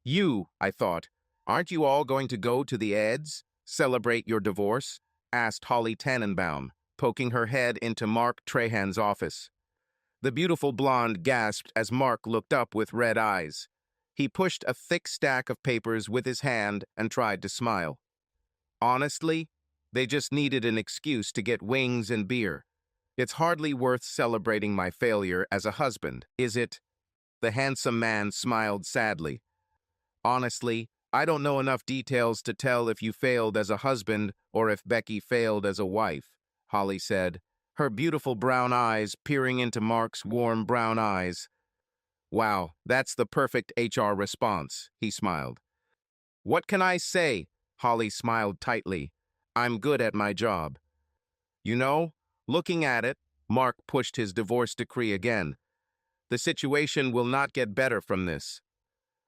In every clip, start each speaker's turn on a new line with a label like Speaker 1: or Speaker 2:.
Speaker 1: You, I thought. Aren't you all going to go to the Eds? Celebrate your divorce? Asked Holly Tannenbaum, poking her head into Mark Trahan's office. The beautiful blonde gasped as Mark looked up with red eyes. He pushed a thick stack of papers with his hand and tried to smile. Honestly, they just needed an excuse to get wings and beer. It's hardly worth celebrating my failure as a husband, is it? The handsome man smiled sadly. Honestly, I don't know enough details to tell if you failed as a husband or if Becky failed as a wife, Holly said, her beautiful brown eyes peering into Mark's warm brown eyes. Wow, that's the perfect HR response, he smiled. What can I say? Holly smiled tightly. I'm good at my job. You know, looking at it, Mark pushed his divorce decree again. The situation will not get better from this.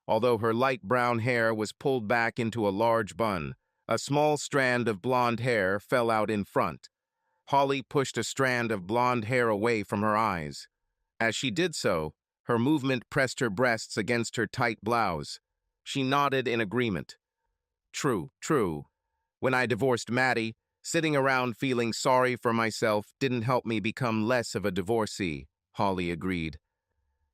Speaker 1: Although her light brown hair was pulled back into a large bun, a small strand of blonde hair fell out in front. Holly pushed a strand of blonde hair away from her eyes. As she did so, her movement pressed her breasts against her tight blouse. She nodded in agreement. True, true. When I divorced Maddie, sitting around feeling sorry for myself didn't help me become less of a divorcee, Holly agreed.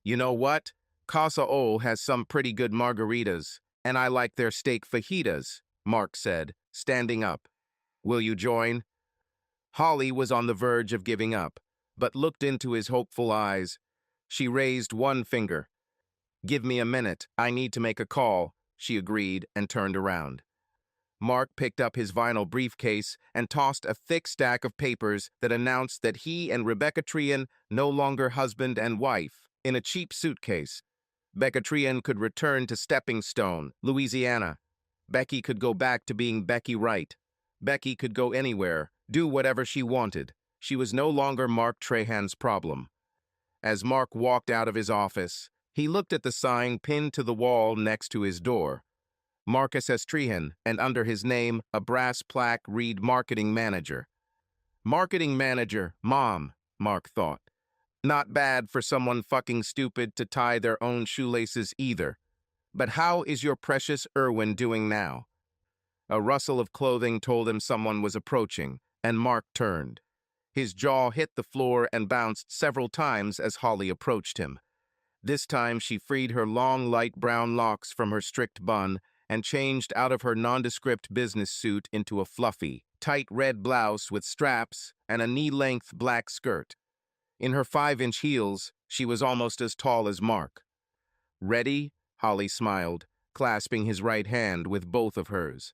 Speaker 1: You know what? Casa O has some pretty good margaritas, and I like their steak fajitas, Mark said, standing up. Will you join? Holly was on the verge of giving up, but looked into his hopeful eyes. She raised one finger. Give me a minute, I need to make a call, she agreed and turned around. Mark picked up his vinyl briefcase and tossed a thick stack of papers that announced that he and Rebecca Trian no longer husband and wife in a cheap suitcase. Becca Trian could return to Stepping Stone, Louisiana. Becky could go back to being Becky Wright. Becky could go anywhere, do whatever she wanted. She was no longer Mark Trahan's problem. As Mark walked out of his office, he looked at the sign pinned to the wall next to his door. Marcus S. Trahan, and under his name, a brass plaque read Marketing Manager. Marketing Manager, Mom, Mark thought. Not bad for someone fucking stupid to tie their own shoelaces either. But how is your precious Irwin doing now? A rustle of clothing told him someone was approaching, and Mark turned. His jaw hit the floor and bounced several times as Holly approached him. This time she freed her long light brown locks from her strict bun and changed out of her nondescript business suit into a fluffy, tight red blouse with straps and a knee-length black skirt. In her 5-inch heels, she was almost as tall as Mark. Ready? Holly smiled, clasping his right hand with both of hers.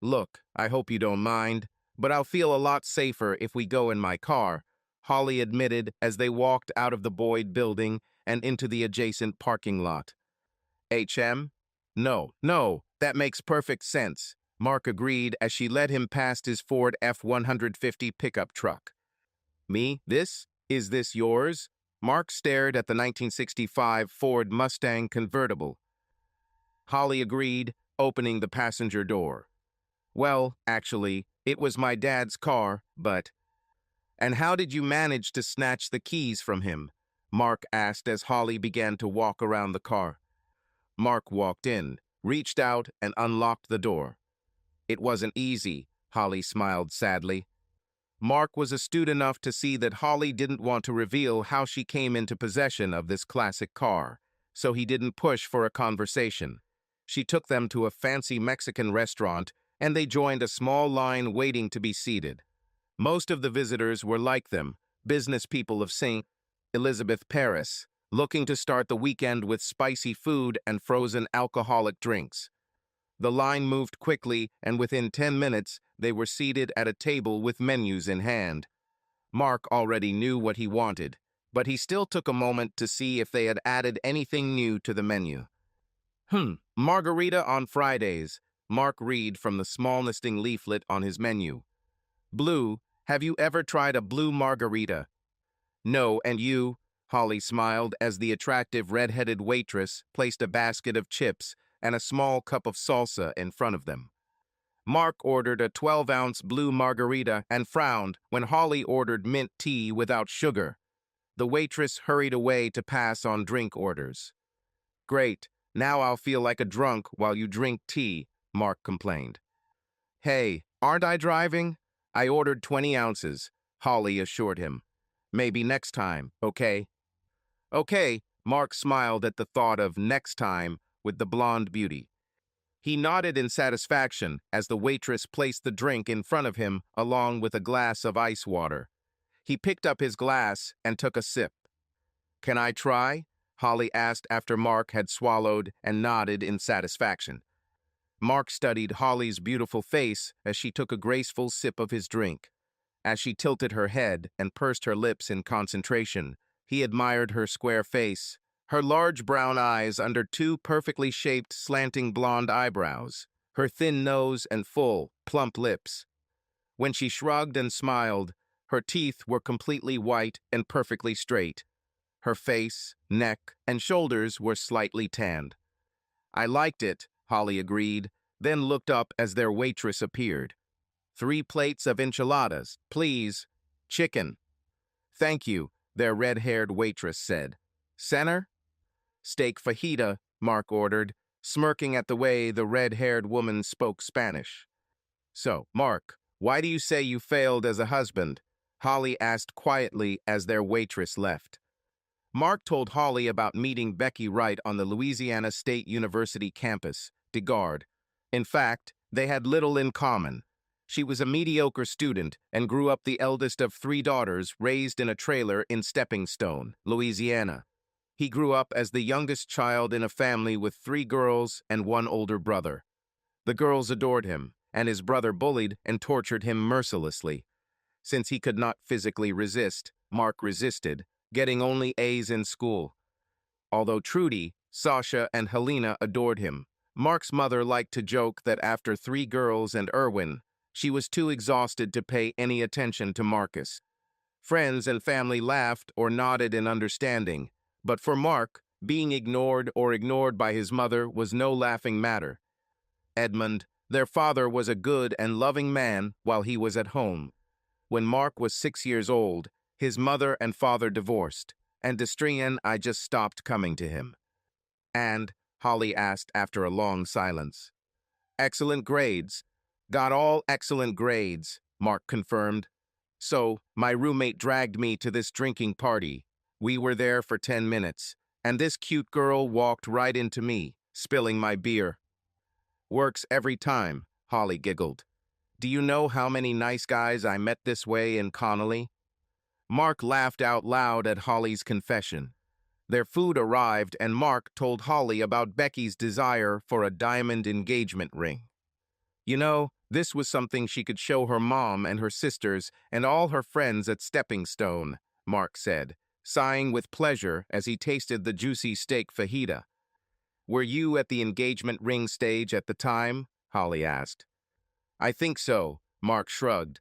Speaker 1: Look, I hope you don't mind, but I'll feel a lot safer if we go in my car, Holly admitted as they walked out of the Boyd building and into the adjacent parking lot. HM? No, that makes perfect sense, Mark agreed as she led him past his Ford F-150 pickup truck. Me, is this yours? Mark stared at the 1965 Ford Mustang convertible. Holly agreed, opening the passenger door. Well, actually, it was my dad's car, but... And how did you manage to snatch the keys from him? Mark asked as Holly began to walk around the car. Mark walked in, reached out, and unlocked the door. It wasn't easy, Holly smiled sadly. Mark was astute enough to see that Holly didn't want to reveal how she came into possession of this classic car, so he didn't push for a conversation. She took them to a fancy Mexican restaurant, and they joined a small line waiting to be seated. Most of the visitors were like them, business people of St. Elizabeth, Paris, looking to start the weekend with spicy food and frozen alcoholic drinks. The line moved quickly, and within 10 minutes, they were seated at a table with menus in hand. Mark already knew what he wanted, but he still took a moment to see if they had added anything new to the menu. Margarita on Fridays, Mark read from the small listing leaflet on his menu. Blue, have you ever tried a blue margarita? No, and you? Holly smiled as the attractive red-headed waitress placed a basket of chips and a small cup of salsa in front of them. Mark ordered a 12-ounce blue margarita and frowned when Holly ordered mint tea without sugar. The waitress hurried away to pass on drink orders. Great, Now I'll feel like a drunk while you drink tea, Mark complained. Hey, aren't I driving? I ordered 20 ounces, Holly assured him. Maybe next time, okay? Okay, Mark smiled at the thought of next time with the blonde beauty. He nodded in satisfaction as the waitress placed the drink in front of him along with a glass of ice water. He picked up his glass and took a sip. Can I try? Holly asked after Mark had swallowed and nodded in satisfaction. Mark studied Holly's beautiful face as she took a graceful sip of his drink. As she tilted her head and pursed her lips in concentration, he admired her square face, her large brown eyes under two perfectly shaped slanting blonde eyebrows, her thin nose and full, plump lips. When she shrugged and smiled, her teeth were completely white and perfectly straight. Her face, neck, and shoulders were slightly tanned. I liked it, Holly agreed, then looked up as their waitress appeared. 3 plates of enchiladas, please. Chicken. Thank you, their red-haired waitress said. Center? Steak fajita, Mark ordered, smirking at the way the red-haired woman spoke Spanish. So, Mark, why do you say you failed as a husband? Holly asked quietly as their waitress left. Mark told Holly about meeting Becky Wright on the Louisiana State University campus, DeGard. In fact, they had little in common. She was a mediocre student and grew up the eldest of 3 daughters raised in a trailer in Stepping Stone, Louisiana. He grew up as the youngest child in a family with 3 girls and 1 older brother. The girls adored him, and his brother bullied and tortured him mercilessly. Since he could not physically resist, Mark resisted, getting only A's in school. Although Trudy, Sasha, and Helena adored him, Mark's mother liked to joke that after 3 girls and Erwin, she was too exhausted to pay any attention to Marcus. Friends and family laughed or nodded in understanding, but for Mark, being ignored or ignored by his mother was no laughing matter. Edmund, their father, was a good and loving man while he was at home. When Mark was 6 years old, his mother and father divorced, and Destrian I just stopped coming to him. And, Holly asked after a long silence. Excellent grades. Got all excellent grades, Mark confirmed. So, my roommate dragged me to this drinking party. We were there for 10 minutes, and this cute girl walked right into me, spilling my beer. Works every time, Holly giggled. Do you know how many nice guys I met this way in Connolly? Mark laughed out loud at Holly's confession. Their food arrived, and Mark told Holly about Becky's desire for a diamond engagement ring. You know, this was something she could show her mom and her sisters and all her friends at Stepping Stone, Mark said, sighing with pleasure as he tasted the juicy steak fajita. Were you at the engagement ring stage at the time? Holly asked. I think so, Mark shrugged.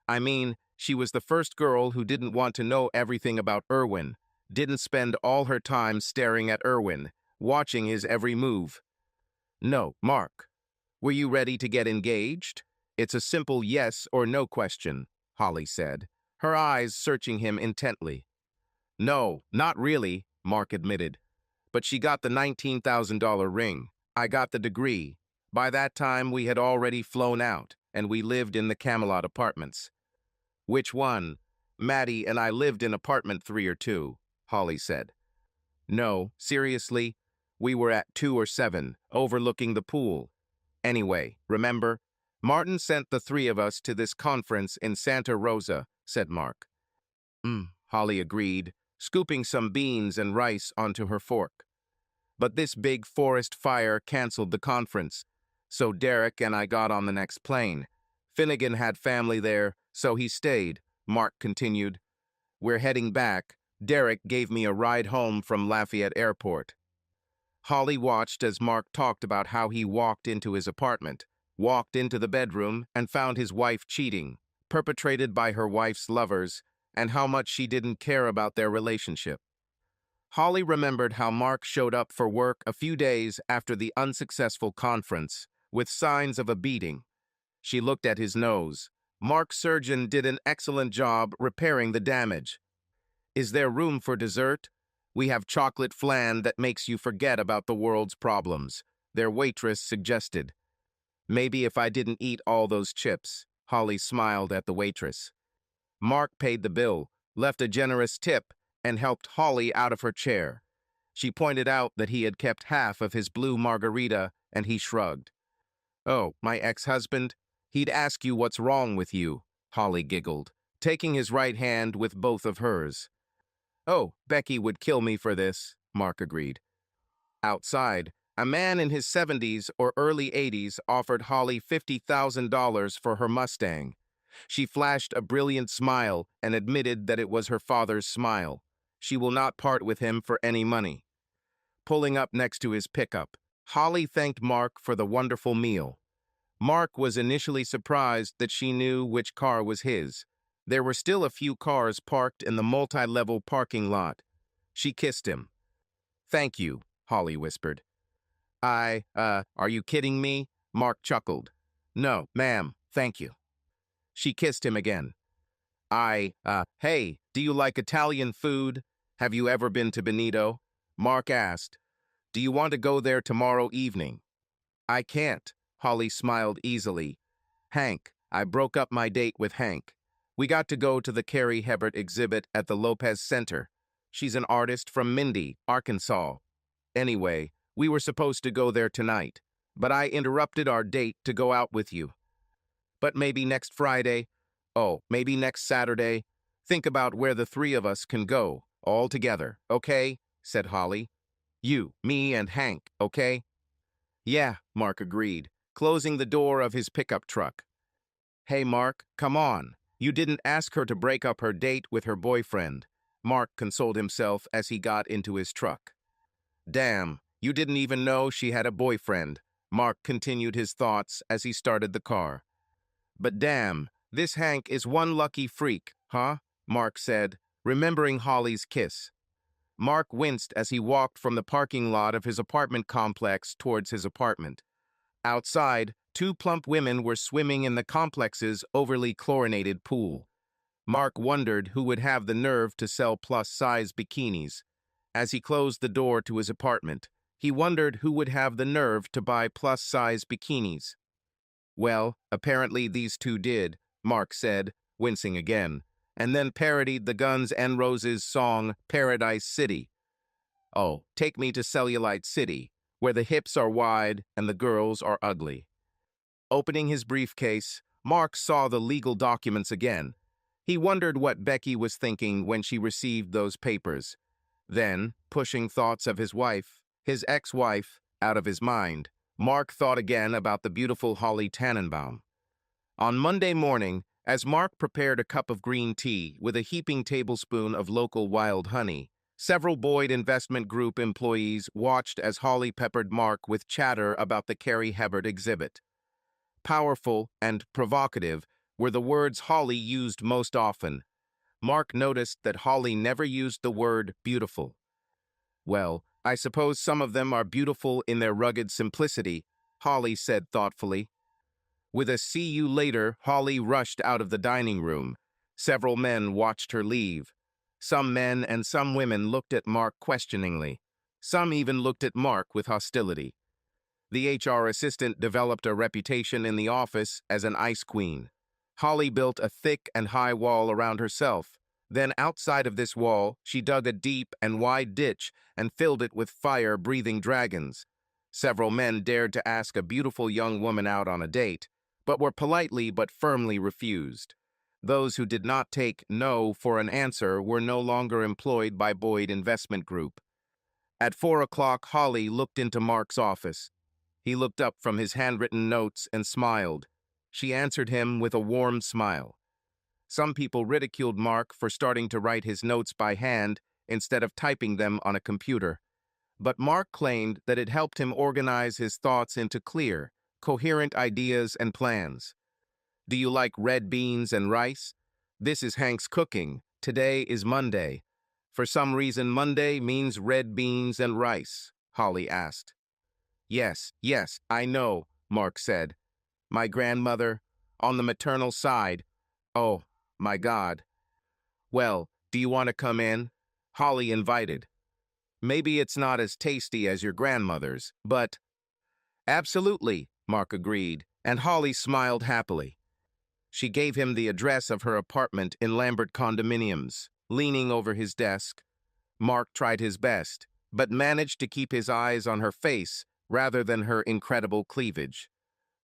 Speaker 1: I mean, she was the first girl who didn't want to know everything about Erwin, didn't spend all her time staring at Erwin, watching his every move. No, Mark. Were you ready to get engaged? It's a simple yes or no question, Holly said, her eyes searching him intently. No, not really, Mark admitted. But she got the $19,000 ring. I got the degree. By that time, we had already flown out, and we lived in the Camelot apartments. Which one? Maddie and I lived in apartment 3 or 2, Holly said. No, seriously, we were at 2 or 7, overlooking the pool. Anyway, remember, Martin sent the 3 of us to this conference in Santa Rosa, said Mark. Holly agreed, scooping some beans and rice onto her fork. But this big forest fire canceled the conference, so Derek and I got on the next plane. Finnegan had family there, so he stayed, Mark continued. We're heading back. Derek gave me a ride home from Lafayette Airport. Holly watched as Mark talked about how he walked into his apartment, walked into the bedroom, and found his wife cheating, perpetrated by her wife's lovers, and how much she didn't care about their relationship. Holly remembered how Mark showed up for work a few days after the unsuccessful conference, with signs of a beating. She looked at his nose. Mark's surgeon did an excellent job repairing the damage. Is there room for dessert? We have chocolate flan that makes you forget about the world's problems, their waitress suggested. Maybe if I didn't eat all those chips, Holly smiled at the waitress. Mark paid the bill, left a generous tip, and helped Holly out of her chair. She pointed out that he had kept half of his blue margarita, and he shrugged. Oh, my ex-husband? He'd ask you what's wrong with you, Holly giggled, taking his right hand with both of hers. Oh, Becky would kill me for this, Mark agreed. Outside, a man in his 70s or early 80s offered Holly $50,000 for her Mustang. She flashed a brilliant smile and admitted that it was her father's smile. She will not part with him for any money. Pulling up next to his pickup, Holly thanked Mark for the wonderful meal. Mark was initially surprised that she knew which car was his. There were still a few cars parked in the multi-level parking lot. She kissed him. Thank you, Holly whispered. Are you kidding me? Mark chuckled. No, ma'am, thank you. She kissed him again. Hey, do you like Italian food? Have you ever been to Benito? Mark asked. Do you want to go there tomorrow evening? I can't, Holly smiled easily. Hank, I broke up my date with Hank. We got to go to the Carrie Hebert exhibit at the Lopez Center. She's an artist from Mindy, Arkansas. Anyway, we were supposed to go there tonight, but I interrupted our date to go out with you. But maybe next Friday, maybe next Saturday. Think about where the three of us can go, all together, okay? Said Holly. You, me, and Hank, okay? Yeah, Mark agreed, closing the door of his pickup truck. Hey, Mark, come on. You didn't ask her to break up her date with her boyfriend. Mark consoled himself as he got into his truck. Damn, you didn't even know she had a boyfriend. Mark continued his thoughts as he started the car. But damn, this Hank is one lucky freak, huh? Mark said, remembering Holly's kiss. Mark winced as he walked from the parking lot of his apartment complex towards his apartment. Outside, two plump women were swimming in the complex's overly chlorinated pool. Mark wondered who would have the nerve to sell plus-size bikinis. As he closed the door to his apartment, he wondered who would have the nerve to buy plus-size bikinis. Well, apparently these two did, Mark said, wincing again, and then parodied the Guns N' Roses song Paradise City. Oh, take me to Cellulite City, where the hips are wide and the girls are ugly. Opening his briefcase, Mark saw the legal documents again. He wondered what Becky was thinking when she received those papers. Then, pushing thoughts of his wife, his ex-wife, out of his mind, Mark thought again about the beautiful Holly Tannenbaum. On Monday morning, as Mark prepared a cup of green tea with a heaping tablespoon of local wild honey, several Boyd Investment Group employees watched as Holly peppered Mark with chatter about the Carrie Hebert exhibit. Powerful and provocative were the words Holly used most often. Mark noticed that Holly never used the word beautiful. Well, I suppose some of them are beautiful in their rugged simplicity, Holly said thoughtfully. With a see you later, Holly rushed out of the dining room. Several men watched her leave. Some men and some women looked at Mark questioningly. Some even looked at Mark with hostility. The HR assistant developed a reputation in the office as an ice queen. Holly built a thick and high wall around herself. Then outside of this wall, she dug a deep and wide ditch and filled it with fire-breathing dragons. Several men dared to ask a beautiful young woman out on a date, but were politely but firmly refused. Those who did not take no for an answer were no longer employed by Boyd Investment Group. At 4 o'clock, Holly looked into Mark's office. He looked up from his handwritten notes and smiled. She answered him with a warm smile. Some people ridiculed Mark for starting to write his notes by hand instead of typing them on a computer. But Mark claimed that it helped him organize his thoughts into clear, coherent ideas and plans. Do you like red beans and rice? This is Hank's cooking. Today is Monday. For some reason, Monday means red beans and rice, Holly asked. Yes, I know, Mark said. My grandmother, on the maternal side. Oh, my God. Well, do you want to come in? Holly invited. Maybe it's not as tasty as your grandmother's, but... Absolutely, Mark agreed, and Holly smiled happily. She gave him the address of her apartment in Lambert Condominiums. Leaning over his desk, Mark tried his best, but managed to keep his eyes on her face rather than her incredible cleavage.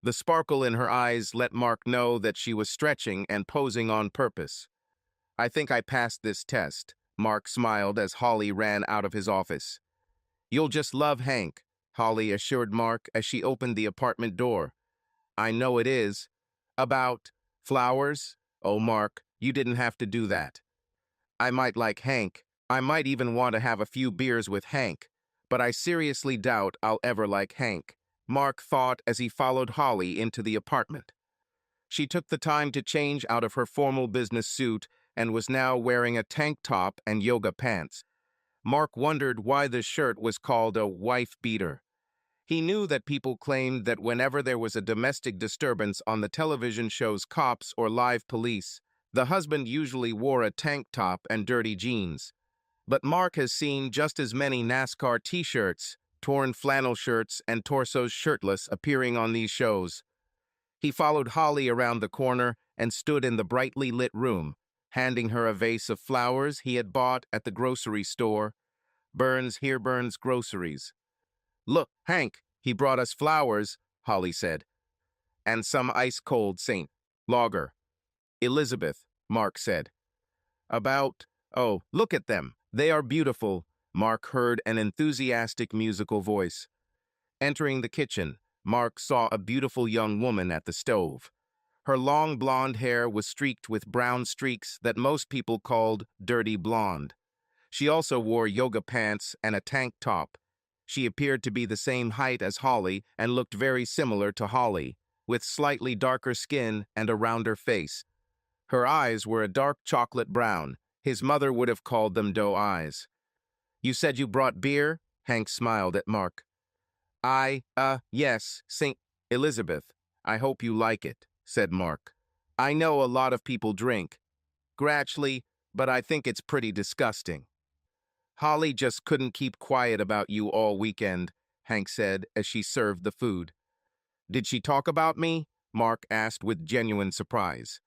Speaker 1: The sparkle in her eyes let Mark know that she was stretching and posing on purpose. I think I passed this test, Mark smiled as Holly ran out of his office. You'll just love Hank, Holly assured Mark as she opened the apartment door. I know it is. About flowers? Oh, Mark, you didn't have to do that. I might like Hank. I might even want to have a few beers with Hank, but I seriously doubt I'll ever like Hank, Mark thought as he followed Holly into the apartment. She took the time to change out of her formal business suit and was now wearing a tank top and yoga pants. Mark wondered why the shirt was called a wife beater. He knew that people claimed that whenever there was a domestic disturbance on the television shows Cops or Live Police, the husband usually wore a tank top and dirty jeans. But Mark has seen just as many NASCAR t-shirts, torn flannel shirts, and torsos shirtless appearing on these shows. He followed Holly around the corner and stood in the brightly lit room, handing her a vase of flowers he had bought at the grocery store. Burns Here Burns Groceries. Look, Hank, he brought us flowers, Holly said. And some ice-cold St. Lager. Elizabeth, Mark said. Oh, look at them. They are beautiful, Mark heard an enthusiastic musical voice. Entering the kitchen, Mark saw a beautiful young woman at the stove. Her long blonde hair was streaked with brown streaks that most people called dirty blonde. She also wore yoga pants and a tank top. She appeared to be the same height as Holly and looked very similar to Holly, with slightly darker skin and a rounder face. Her eyes were a dark chocolate brown. His mother would have called them doe eyes. You said you brought beer? Hank smiled at Mark. Yes, St. Elizabeth. I hope you like it, said Mark. I know a lot of people drink. Gratchly, but I think it's pretty disgusting. Holly just couldn't keep quiet about you all weekend, Hank said as she served the food. Did she talk about me? Mark asked with genuine surprise.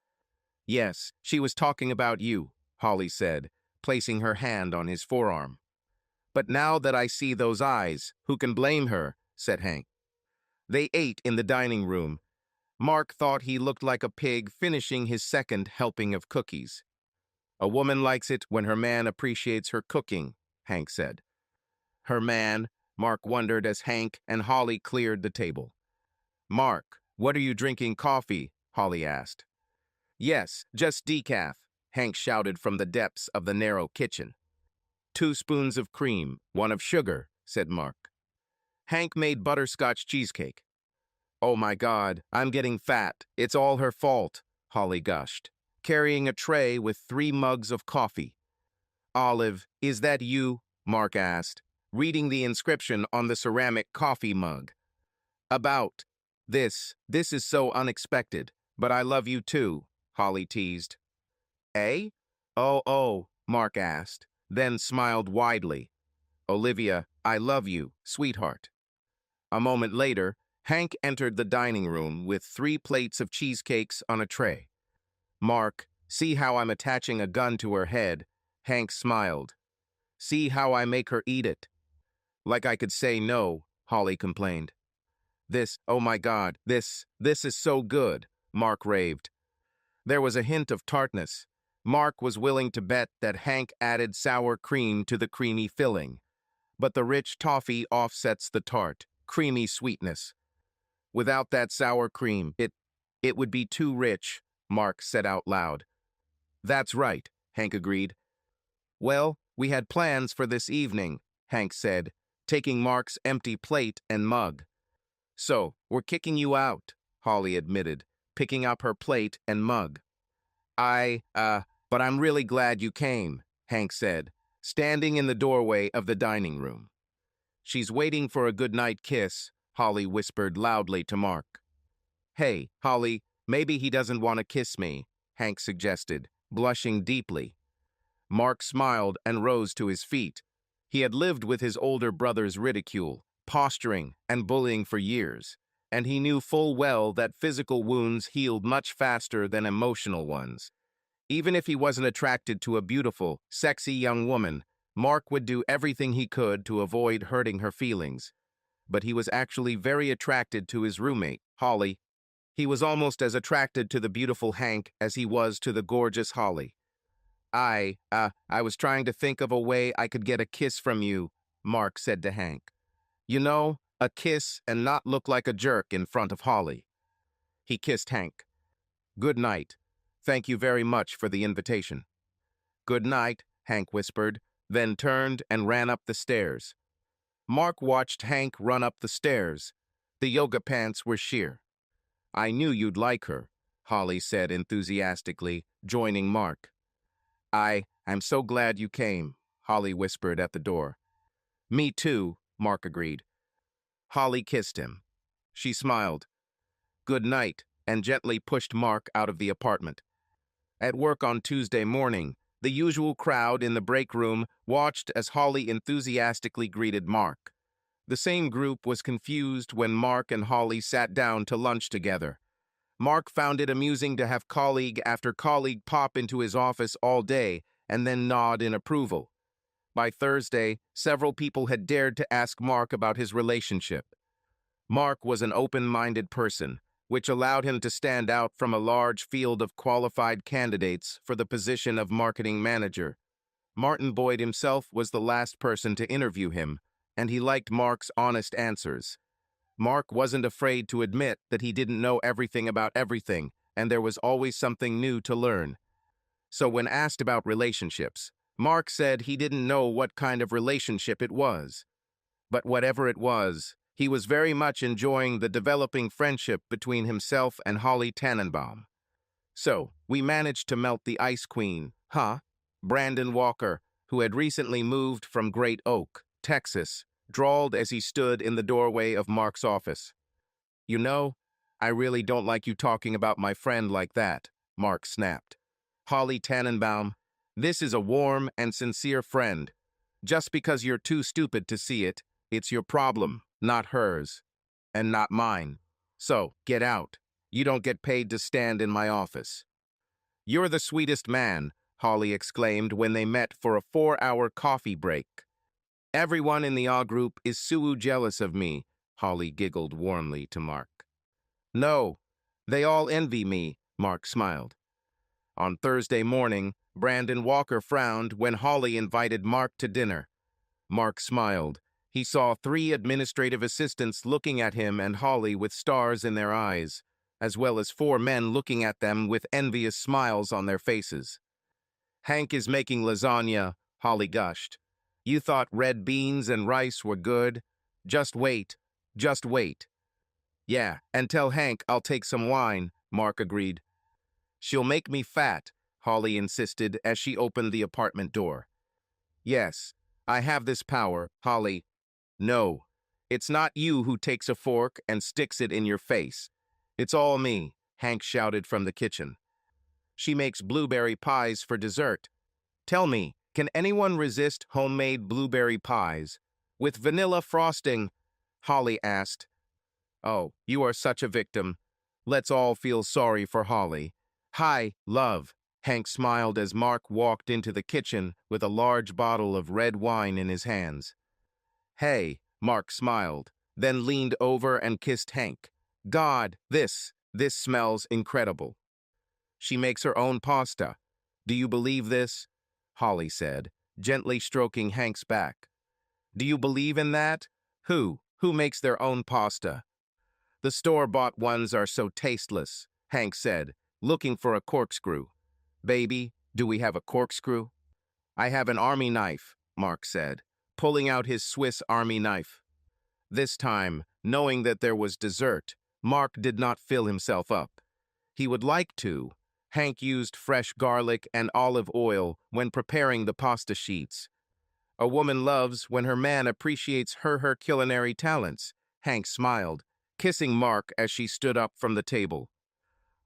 Speaker 1: Yes, she was talking about you, Holly said, placing her hand on his forearm. But now that I see those eyes, who can blame her, said Hank. They ate in the dining room. Mark thought he looked like a pig finishing his second helping of cookies. A woman likes it when her man appreciates her cooking, Hank said. Her man, Mark wondered as Hank and Holly cleared the table. Mark, what are you drinking coffee? Holly asked. Yes, just decaf, Hank shouted from the depths of the narrow kitchen. 2 spoons of cream, 1 of sugar, said Mark. Hank made butterscotch cheesecake. Oh my God, I'm getting fat. It's all her fault, Holly gushed, carrying a tray with 3 mugs of coffee. Olive, is that you? Mark asked, reading the inscription on the ceramic coffee mug. About. This is so unexpected, but I love you too, Holly teased. Eh? Oh, Mark asked, then smiled widely. Olivia, I love you, sweetheart. A moment later, Hank entered the dining room with 3 plates of cheesecakes on a tray. Mark, see how I'm attaching a gun to her head, Hank smiled. See how I make her eat it. Like I could say no, Holly complained. Oh my God, this is so good, Mark raved. There was a hint of tartness. Mark was willing to bet that Hank added sour cream to the creamy filling. But the rich toffee offsets the tart, creamy sweetness. Without that sour cream, it would be too rich, Mark said out loud. That's right, Hank agreed. Well, we had plans for this evening, Hank said, taking Mark's empty plate and mug. So, we're kicking you out, Holly admitted, picking up her plate and mug. But I'm really glad you came, Hank said, standing in the doorway of the dining room. She's waiting for a goodnight kiss, Holly whispered loudly to Mark. Hey, Holly, maybe he doesn't want to kiss me, Hank suggested, blushing deeply. Mark smiled and rose to his feet. He had lived with his older brother's ridicule, posturing, and bullying for years, and he knew full well that physical wounds healed much faster than emotional ones. Even if he wasn't attracted to a beautiful, sexy young woman, Mark would do everything he could to avoid hurting her feelings. But he was actually very attracted to his roommate, Holly. He was almost as attracted to the beautiful Hank as he was to the gorgeous Holly. I was trying to think of a way I could get a kiss from you, Mark said to Hank. You know, a kiss and not look like a jerk in front of Holly. He kissed Hank. Good night. Thank you very much for the invitation. Good night, Hank whispered, then turned and ran up the stairs. Mark watched Hank run up the stairs. The yoga pants were sheer. I knew you'd like her, Holly said enthusiastically, joining Mark. I'm so glad you came, Holly whispered at the door. Me too, Mark agreed. Holly kissed him. She smiled. Good night, and gently pushed Mark out of the apartment. At work on Tuesday morning, the usual crowd in the break room watched as Holly enthusiastically greeted Mark. The same group was confused when Mark and Holly sat down to lunch together. Mark found it amusing to have colleague after colleague pop into his office all day and then nod in approval. By Thursday, several people had dared to ask Mark about his relationship. Mark was an open-minded person, which allowed him to stand out from a large field of qualified candidates for the position of marketing manager. Martin Boyd himself was the last person to interview him, and he liked Mark's honest answers. Mark wasn't afraid to admit that he didn't know everything about everything, and there was always something new to learn. So when asked about relationships, Mark said he didn't know what kind of relationship it was. But whatever it was, he was very much enjoying the developing friendship between himself and Holly Tannenbaum. So, we managed to melt the Ice Queen, huh? Brandon Walker, who had recently moved from Great Oak, Texas, drawled as he stood in the doorway of Mark's office. You know, I really don't like you talking about my friend like that, Mark snapped. Holly Tannenbaum, this is a warm and sincere friend. Just because you're too stupid to see it, it's your problem, not hers, and not mine. So, get out. You don't get paid to stand in my office. You're the sweetest man, Holly exclaimed when they met for a 4-hour coffee break. Everyone in the A group is so jealous of me, Holly giggled warmly to Mark. No, they all envy me, Mark smiled. On Thursday morning, Brandon Walker frowned when Holly invited Mark to dinner. Mark smiled. He saw 3 administrative assistants looking at him and Holly with stars in their eyes, as well as 4 men looking at them with envious smiles on their faces. Hank is making lasagna, Holly gushed. You thought red beans and rice were good? Just wait. Just wait. Yeah, and tell Hank I'll take some wine, Mark agreed. She'll make me fat, Holly insisted as she opened the apartment door. Yes, I have this power, Holly. No, it's not you who takes a fork and sticks it in your face. It's all me, Hank shouted from the kitchen. She makes blueberry pies for dessert. Tell me, can anyone resist homemade blueberry pies? With vanilla frosting, Holly asked. Oh, you are such a victim. Let's all feel sorry for Holly. Hi, love. Hank smiled as Mark walked into the kitchen with a large bottle of red wine in his hands. Hey, Mark smiled, then leaned over and kissed Hank. God, this smells incredible. She makes her own pasta. Do you believe this? Holly said, gently stroking Hank's back. Do you believe in that? Who makes their own pasta? The store-bought ones are so tasteless, Hank said, looking for a corkscrew. Baby, do we have a corkscrew? I have an army knife, Mark said, pulling out his Swiss army knife. This time, knowing that there was dessert, Mark did not fill himself up. He would like to. Hank used fresh garlic and olive oil when preparing the pasta sheets. A woman loves when her man appreciates her culinary talents, Hank smiled, kissing Mark as she stood up from the table.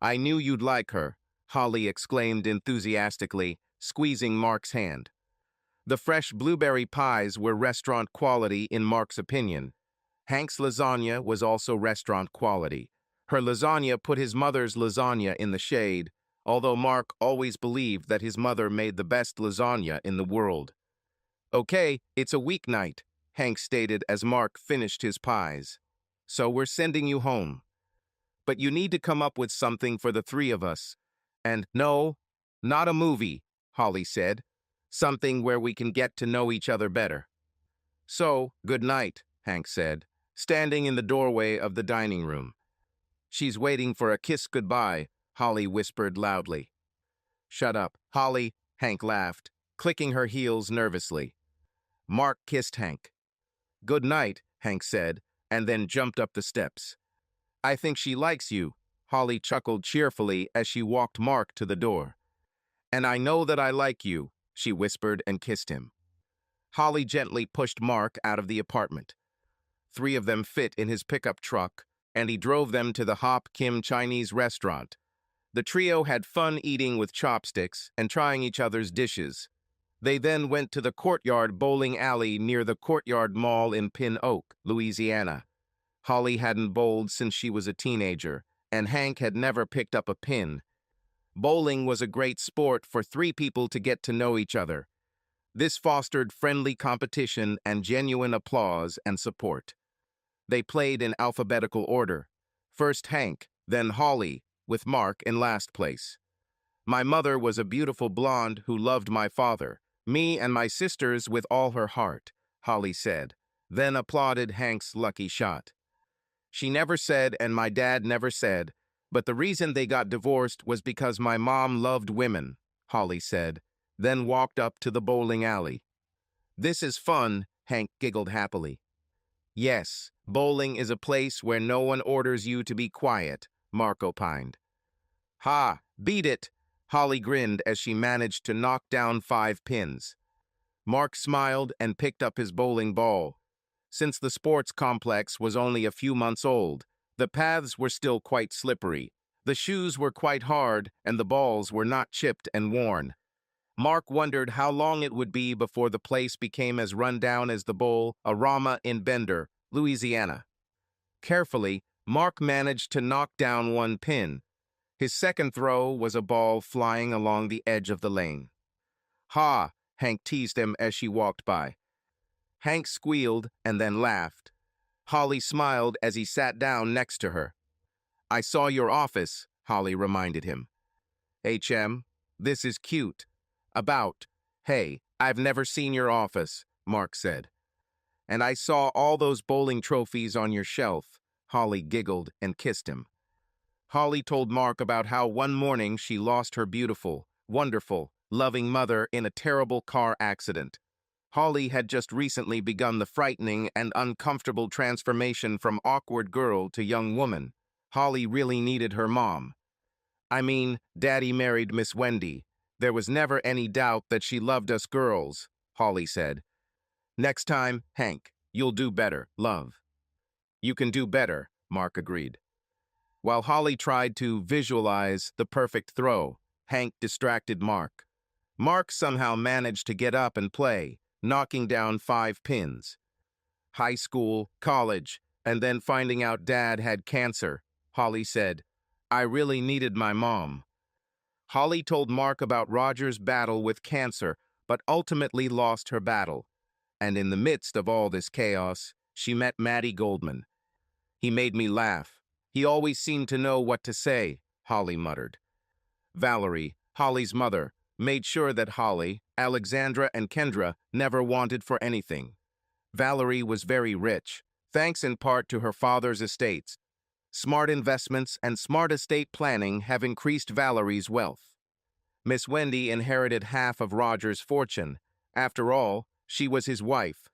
Speaker 1: I knew you'd like her, Holly exclaimed enthusiastically, squeezing Mark's hand. The fresh blueberry pies were restaurant quality in Mark's opinion. Hank's lasagna was also restaurant quality. Her lasagna put his mother's lasagna in the shade, although Mark always believed that his mother made the best lasagna in the world. "Okay, it's a weeknight," Hank stated as Mark finished his pies. "So we're sending you home. But you need to come up with something for the three of us. And no, not a movie," Holly said. "Something where we can get to know each other better." "So, good night," Hank said, standing in the doorway of the dining room. "She's waiting for a kiss goodbye," Holly whispered loudly. "Shut up, Holly," Hank laughed, clicking her heels nervously. Mark kissed Hank. "Good night," Hank said, and then jumped up the steps. "I think she likes you," Holly chuckled cheerfully as she walked Mark to the door. "And I know that I like you," she whispered and kissed him. Holly gently pushed Mark out of the apartment. Three of them fit in his pickup truck, and he drove them to the Hop Kim Chinese restaurant. The trio had fun eating with chopsticks and trying each other's dishes. They then went to the Courtyard bowling alley near the Courtyard Mall in Pin Oak, Louisiana. Holly hadn't bowled since she was a teenager, and Hank had never picked up a pin. Bowling was a great sport for three people to get to know each other. This fostered friendly competition and genuine applause and support. They played in alphabetical order. First Hank, then Holly, with Mark in last place. "My mother was a beautiful blonde who loved my father, me and my sisters with all her heart," Holly said, then applauded Hank's lucky shot. "She never said, and my dad never said, but the reason they got divorced was because my mom loved women," Holly said, then walked up to the bowling alley. "This is fun," Hank giggled happily. "Yes, bowling is a place where no one orders you to be quiet," Mark opined. "Ha, beat it," Holly grinned as she managed to knock down 5 pins. Mark smiled and picked up his bowling ball. Since the sports complex was only a few months old, the paths were still quite slippery. The shoes were quite hard, and the balls were not chipped and worn. Mark wondered how long it would be before the place became as run down as the bowl, Arama in Bender, Louisiana. Carefully, Mark managed to knock down 1 pin. His second throw was a ball flying along the edge of the lane. "Ha!" Hank teased him as she walked by. Hank squealed and then laughed. Holly smiled as he sat down next to her. "I saw your office," Holly reminded him. "HM, this is cute." "About. Hey, I've never seen your office," Mark said. "And I saw all those bowling trophies on your shelf." Holly giggled and kissed him. Holly told Mark about how one morning she lost her beautiful, wonderful, loving mother in a terrible car accident. Holly had just recently begun the frightening and uncomfortable transformation from awkward girl to young woman. Holly really needed her mom. "I mean, Daddy married Miss Wendy. There was never any doubt that she loved us girls," Holly said. "Next time, Hank, you'll do better, love." "You can do better," Mark agreed. While Holly tried to visualize the perfect throw, Hank distracted Mark. Mark somehow managed to get up and play, knocking down 5 pins. High school, college, and then finding out Dad had cancer, Holly said, "I really needed my mom." Holly told Mark about Roger's battle with cancer, but ultimately lost her battle. And in the midst of all this chaos, she met Matty Goldman. "He made me laugh. He always seemed to know what to say," Holly muttered. Valerie, Holly's mother, made sure that Holly, Alexandra, and Kendra never wanted for anything. Valerie was very rich, thanks in part to her father's estates. Smart investments and smart estate planning have increased Valerie's wealth. Miss Wendy inherited half of Roger's fortune. After all, she was his wife.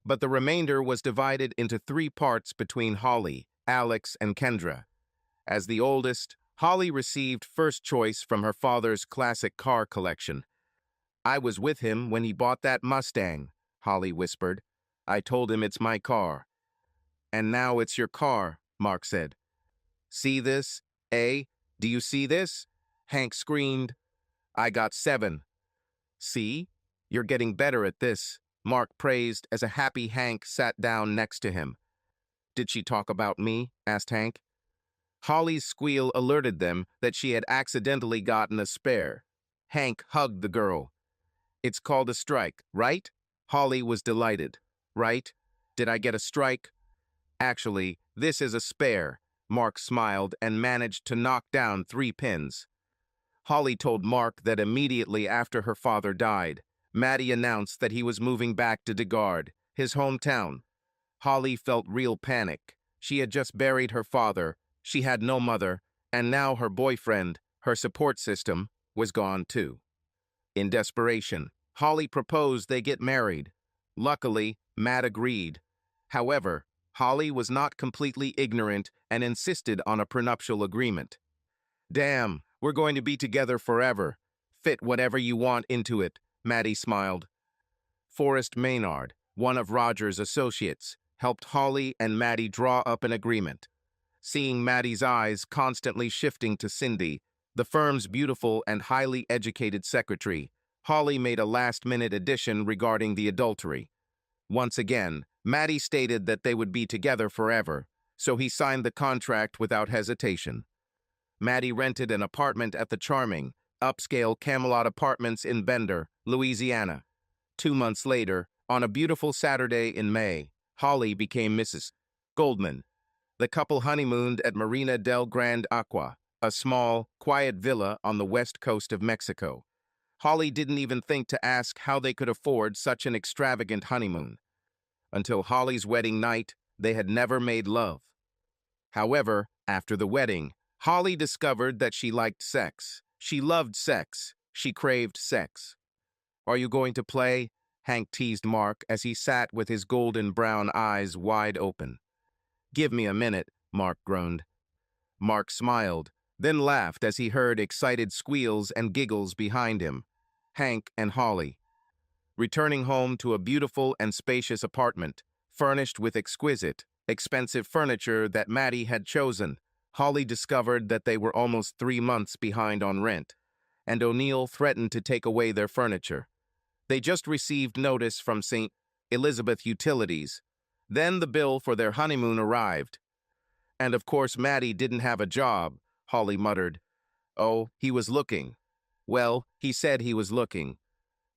Speaker 1: But the remainder was divided into 3 parts between Holly, Alex, and Kendra. As the oldest, Holly received first choice from her father's classic car collection. "I was with him when he bought that Mustang," Holly whispered. "I told him it's my car." "And now it's your car," Mark said. "See this? Eh? Do you see this?" Hank screamed. "I got 7. See? You're getting better at this, Mark praised as a happy Hank sat down next to him. Did she talk about me? Asked Hank. Holly's squeal alerted them that she had accidentally gotten a spare. Hank hugged the girl. It's called a strike, right? Holly was delighted. Right? Did I get a strike? Actually, this is a spare. Mark smiled and managed to knock down 3 pins. Holly told Mark that immediately after her father died, Maddie announced that he was moving back to DeGard, his hometown. Holly felt real panic. She had just buried her father, she had no mother, and now her boyfriend, her support system, was gone too. In desperation, Holly proposed they get married. Luckily, Matt agreed. However, Holly was not completely ignorant and insisted on a prenuptial agreement. Damn, we're going to be together forever. Fit whatever you want into it, Maddie smiled. Forrest Maynard, one of Roger's associates, helped Holly and Maddie draw up an agreement. Seeing Maddie's eyes constantly shifting to Cindy, the firm's beautiful and highly educated secretary, Holly made a last-minute addition regarding the adultery. Once again, Maddie stated that they would be together forever, so he signed the contract without hesitation. Maddie rented an apartment at the charming, upscale Camelot Apartments in Bender, Louisiana. 2 months later, on a beautiful Saturday in May, Holly became Mrs. Goldman. The couple honeymooned at Marina del Grande Aqua, a small, quiet villa on the west coast of Mexico. Holly didn't even think to ask how they could afford such an extravagant honeymoon. Until Holly's wedding night, they had never made love. However, after the wedding, Holly discovered that she liked sex. She loved sex. She craved sex. Are you going to play? Hank teased Mark as he sat with his golden brown eyes wide open. Give me a minute, Mark groaned. Mark smiled, then laughed as he heard excited squeals and giggles behind him. Hank and Holly. Returning home to a beautiful and spacious apartment, furnished with exquisite, expensive furniture that Maddie had chosen, Holly discovered that they were almost 3 months behind on rent, and O'Neill threatened to take away their furniture. They just received notice from St. Elizabeth Utilities. Then the bill for their honeymoon arrived. And of course Maddie didn't have a job, Holly muttered. Oh, he was looking. Well, he said he was looking.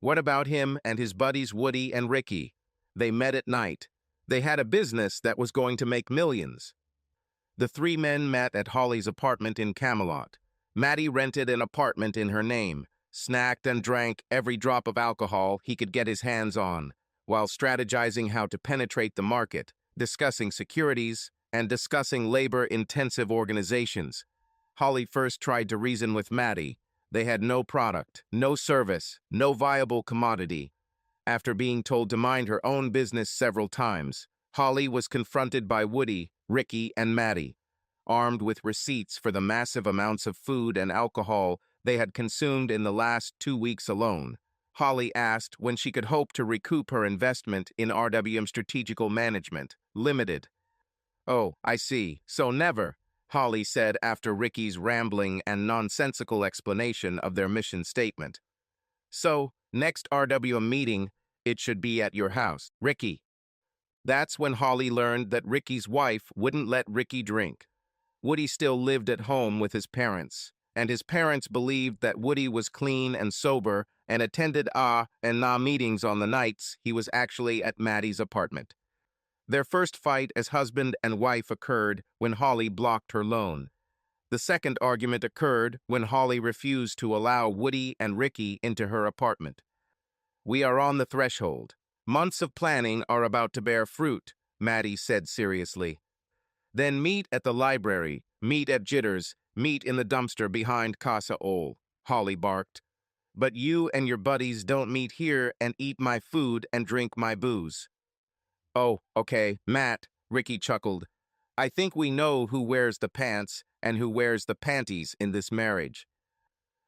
Speaker 1: What about him and his buddies Woody and Ricky? They met at night. They had a business that was going to make millions. The 3 men met at Holly's apartment in Camelot. Maddie rented an apartment in her name, snacked and drank every drop of alcohol he could get his hands on, while strategizing how to penetrate the market, discussing securities, and discussing labor-intensive organizations. Holly first tried to reason with Maddie. They had no product, no service, no viable commodity. After being told to mind her own business several times, Holly was confronted by Woody, Ricky, and Maddie, armed with receipts for the massive amounts of food and alcohol they had consumed in the last 2 weeks alone. Holly asked when she could hope to recoup her investment in RWM Strategical Management, Limited. Oh, I see. So never, Holly said after Ricky's rambling and nonsensical explanation of their mission statement. So, next RWM meeting, it should be at your house, Ricky. That's when Holly learned that Ricky's wife wouldn't let Ricky drink. Woody still lived at home with his parents, and his parents believed that Woody was clean and sober and attended and na meetings on the nights he was actually at Maddie's apartment. Their first fight as husband and wife occurred when Holly blocked her loan. The second argument occurred when Holly refused to allow Woody and Ricky into her apartment. We are on the threshold. Months of planning are about to bear fruit, Maddie said seriously. Then meet at the library, meet at Jitters, meet in the dumpster behind Casa Ole, Holly barked. But you and your buddies don't meet here and eat my food and drink my booze. Oh, okay, Matt, Ricky chuckled. I think we know who wears the pants and who wears the panties in this marriage.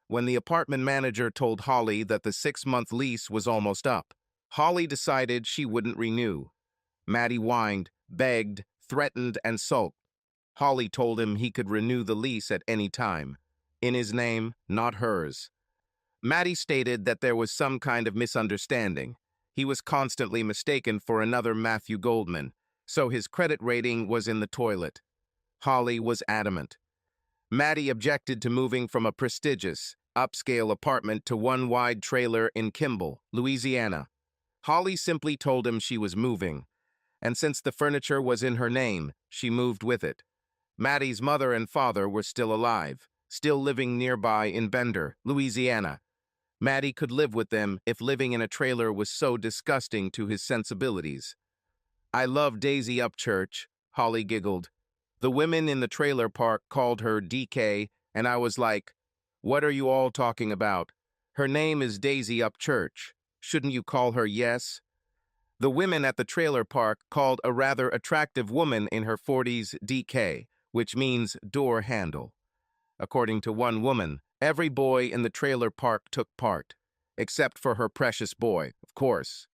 Speaker 1: When the apartment manager told Holly that the 6-month lease was almost up, Holly decided she wouldn't renew. Maddie whined, begged, threatened, and sulked. Holly told him he could renew the lease at any time. In his name, not hers. Maddie stated that there was some kind of misunderstanding. He was constantly mistaken for another Matthew Goldman, so his credit rating was in the toilet. Holly was adamant. Maddie objected to moving from a prestigious, upscale apartment to one wide trailer in Kimball, Louisiana. Holly simply told him she was moving, and since the furniture was in her name, she moved with it. Maddie's mother and father were still alive, still living nearby in Bender, Louisiana. Maddie could live with them if living in a trailer was so disgusting to his sensibilities. "I love Daisy Upchurch," Holly giggled. "The women in the trailer park called her DK, and I was like, what are you all talking about? Her name is Daisy Upchurch. Shouldn't you call her Yes?" The women at the trailer park called a rather attractive woman in her 40s DK, which means door handle. According to one woman, every boy in the trailer park took part, except for her precious boy, of course.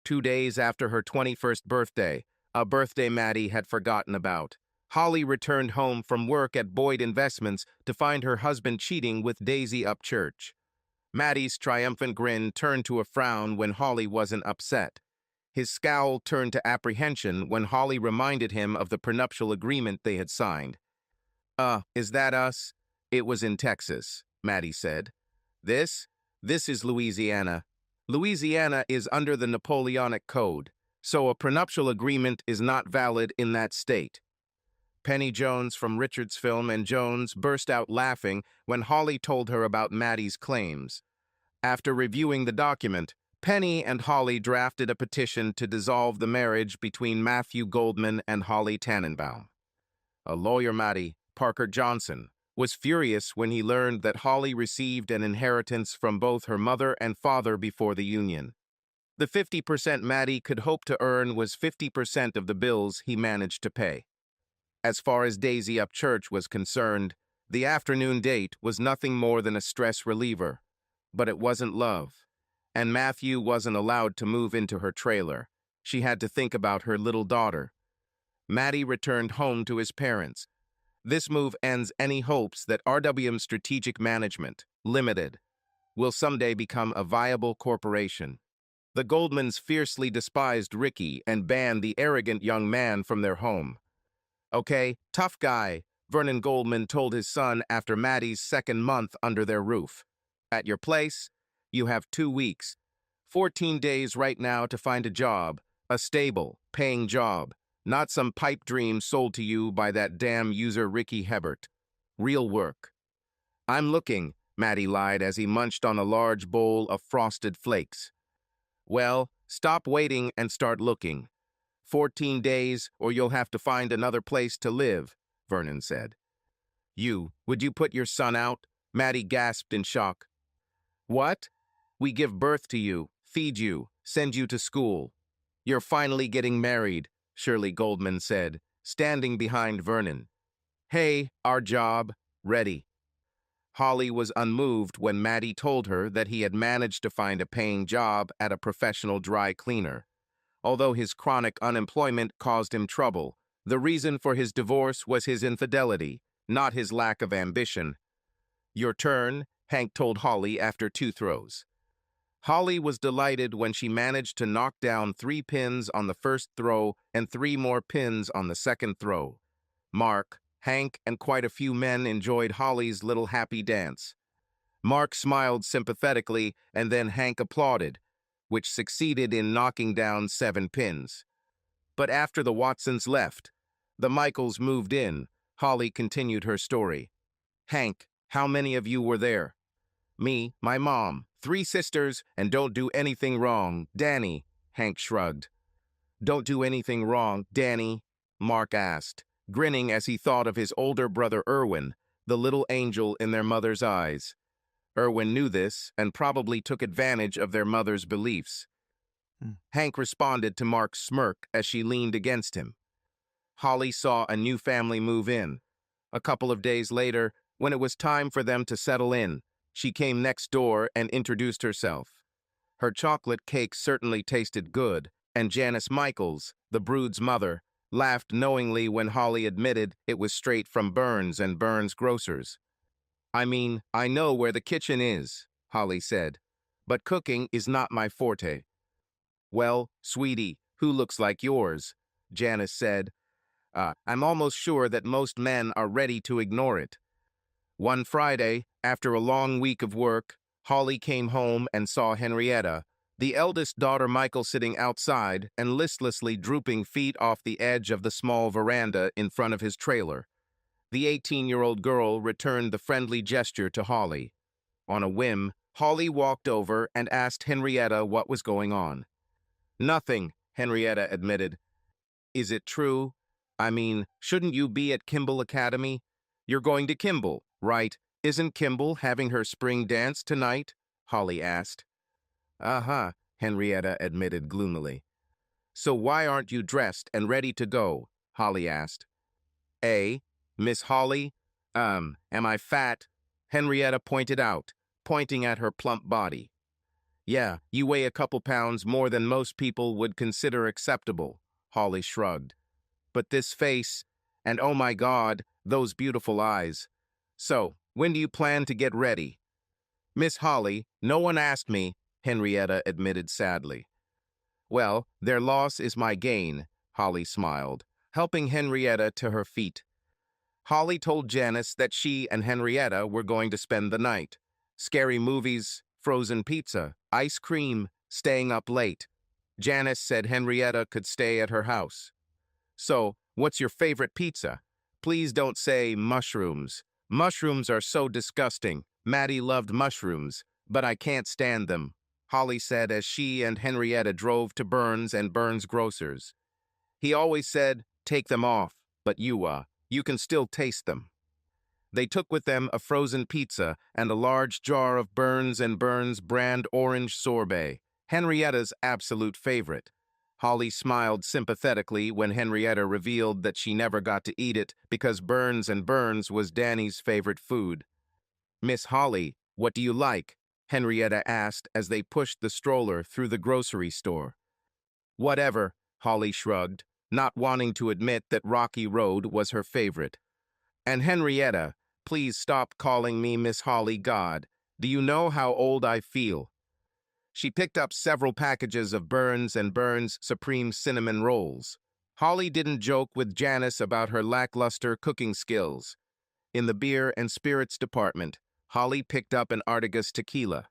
Speaker 1: 2 days after her 21st birthday, a birthday Maddie had forgotten about, Holly returned home from work at Boyd Investments to find her husband cheating with Daisy Upchurch. Maddie's triumphant grin turned to a frown when Holly wasn't upset. His scowl turned to apprehension when Holly reminded him of the prenuptial agreement they had signed. Is that us?" "It was in Texas," Maddie said. This is Louisiana. Louisiana is under the Napoleonic Code, so a prenuptial agreement is not valid in that state." Penny Jones from Richards Film and Jones burst out laughing when Holly told her about Maddie's claims. After reviewing the document, Penny and Holly drafted a petition to dissolve the marriage between Matthew Goldman and Holly Tannenbaum. A lawyer, Maddie, Parker Johnson, was furious when he learned that Holly received an inheritance from both her mother and father before the union. The 50% Maddie could hope to earn was 50% of the bills he managed to pay. As far as Daisy Upchurch was concerned, the afternoon date was nothing more than a stress reliever. But it wasn't love, and Matthew wasn't allowed to move into her trailer. She had to think about her little daughter. Maddie returned home to his parents. This move ends any hopes that RWM Strategic Management, Limited, will someday become a viable corporation. The Goldmans fiercely despised Ricky and banned the arrogant young man from their home. "Okay, tough guy," Vernon Goldman told his son after Maddie's second month under their roof. "At your place, you have 2 weeks. 14 days right now to find a job, a stable, paying job, not some pipe dream sold to you by that damn user Ricky Hebert. Real work." "I'm looking," Maddie lied as he munched on a large bowl of frosted flakes. "Well, stop waiting and start looking. 14 days or you'll have to find another place to live," Vernon said. Would you put your son out?" Maddie gasped in shock. "What? We give birth to you, feed you, send you to school. You're finally getting married," Shirley Goldman said, standing behind Vernon. "Hey, our job, ready." Holly was unmoved when Maddie told her that he had managed to find a paying job at a professional dry cleaner. Although his chronic unemployment caused him trouble, the reason for his divorce was his infidelity, not his lack of ambition. "Your turn," Hank told Holly after 2 throws. Holly was delighted when she managed to knock down 3 pins on the first throw and 3 more pins on the second throw. Mark, Hank, and quite a few men enjoyed Holly's little happy dance. Mark smiled sympathetically, and then Hank applauded, which succeeded in knocking down 7 pins. But after the Watsons left, the Michaels moved in. Holly continued her story. "Hank, how many of you were there?" "Me, my mom, 3 sisters, and don't do anything wrong, Danny," Hank shrugged. "Don't do anything wrong, Danny?" Mark asked, grinning as he thought of his older brother Erwin, the little angel in their mother's eyes. Erwin knew this and probably took advantage of their mother's beliefs. Hank responded to Mark's smirk as she leaned against him. Holly saw a new family move in. A couple of days later, when it was time for them to settle in, she came next door and introduced herself. Her chocolate cake certainly tasted good, and Janice Michaels, the brood's mother, laughed knowingly when Holly admitted it was straight from Burns and Burns Grocers. "I mean, I know where the kitchen is," Holly said. But cooking is not my forte. Well, sweetie, who looks like yours? Janice said. I'm almost sure that most men are ready to ignore it. One Friday, after a long week of work, Holly came home and saw Henrietta, the eldest daughter Michael, sitting outside and listlessly drooping feet off the edge of the small veranda in front of his trailer. The 18-year-old girl returned the friendly gesture to Holly. On a whim, Holly walked over and asked Henrietta what was going on. Nothing, Henrietta admitted. Is it true? I mean, shouldn't you be at Kimball Academy? You're going to Kimball, right? Isn't Kimball having her spring dance tonight? Holly asked. Uh-huh, Henrietta admitted gloomily. So why aren't you dressed and ready to go? Holly asked. Miss Holly? Am I fat? Henrietta pointed out, pointing at her plump body. Yeah, you weigh a couple pounds more than most people would consider acceptable, Holly shrugged. But this face, and oh my God, those beautiful eyes. So, when do you plan to get ready? Miss Holly, no one asked me, Henrietta admitted sadly. Well, their loss is my gain, Holly smiled, helping Henrietta to her feet. Holly told Janice that she and Henrietta were going to spend the night. Scary movies, frozen pizza, ice cream, staying up late. Janice said Henrietta could stay at her house. So, what's your favorite pizza? Please don't say mushrooms. Mushrooms are so disgusting. Maddie loved mushrooms, but I can't stand them, Holly said as she and Henrietta drove to Burns and Burns Grocers. He always said, take them off, but you can still taste them. They took with them a frozen pizza and a large jar of Burns and Burns brand orange sorbet, Henrietta's absolute favorite. Holly smiled sympathetically when Henrietta revealed that she never got to eat it because Burns and Burns was Danny's favorite food. Miss Holly, what do you like? Henrietta asked as they pushed the stroller through the grocery store. Whatever, Holly shrugged, not wanting to admit that Rocky Road was her favorite. And Henrietta, please stop calling me Miss Holly God. Do you know how old I feel? She picked up several packages of Burns and Burns Supreme Cinnamon Rolls. Holly didn't joke with Janice about her lackluster cooking skills. In the beer and spirits department, Holly picked up an Artigas tequila.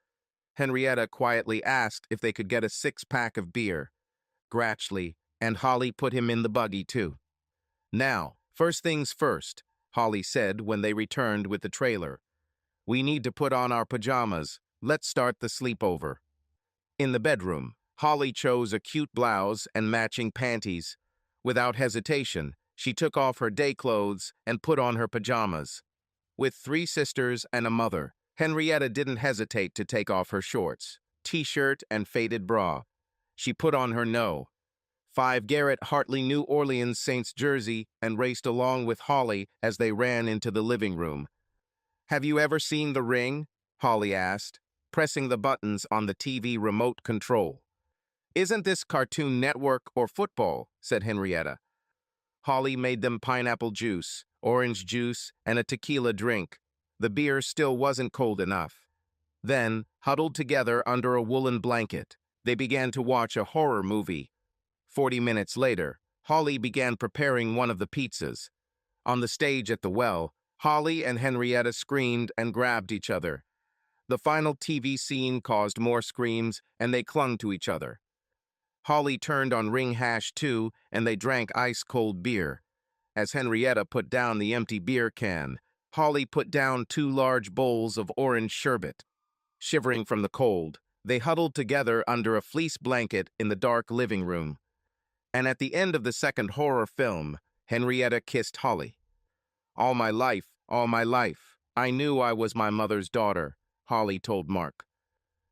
Speaker 1: Henrietta quietly asked if they could get a 6-pack of beer. Gratchly, and Holly put him in the buggy too. Now, first things first, Holly said when they returned with the trailer. We need to put on our pajamas. Let's start the sleepover. In the bedroom, Holly chose a cute blouse and matching panties. Without hesitation, she took off her day clothes and put on her pajamas. With 3 sisters and a mother, Henrietta didn't hesitate to take off her shorts, t-shirt, and faded bra. She put on her No. 5 Garrett Hartley New Orleans Saints jersey and raced along with Holly as they ran into the living room. Have you ever seen The Ring? Holly asked, pressing the buttons on the TV remote control. Isn't this Cartoon Network or football? Said Henrietta. Holly made them pineapple juice, orange juice, and a tequila drink. The beer still wasn't cold enough. Then, huddled together under a woolen blanket, they began to watch a horror movie. 40 minutes later, Holly began preparing one of the pizzas. On the stage at the well, Holly and Henrietta screamed and grabbed each other. The final TV scene caused more screams, and they clung to each other. Holly turned on Ring Hash 2, and they drank ice-cold beer. As Henrietta put down the empty beer can, Holly put down 2 large bowls of orange sherbet. Shivering from the cold, they huddled together under a fleece blanket in the dark living room. And at the end of the second horror film, Henrietta kissed Holly. All my life, I knew I was my mother's daughter, Holly told Mark.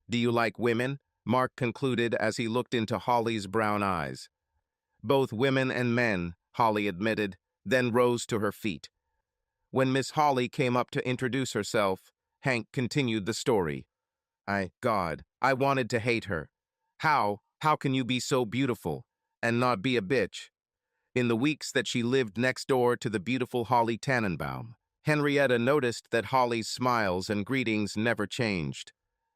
Speaker 1: Do you like women? Mark concluded as he looked into Holly's brown eyes. Both women and men, Holly admitted, then rose to her feet. When Miss Holly came up to introduce herself, Hank continued the story. I wanted to hate her. How can you be so beautiful and not be a bitch? In the weeks that she lived next door to the beautiful Holly Tannenbaum, Henrietta noticed that Holly's smiles and greetings never changed.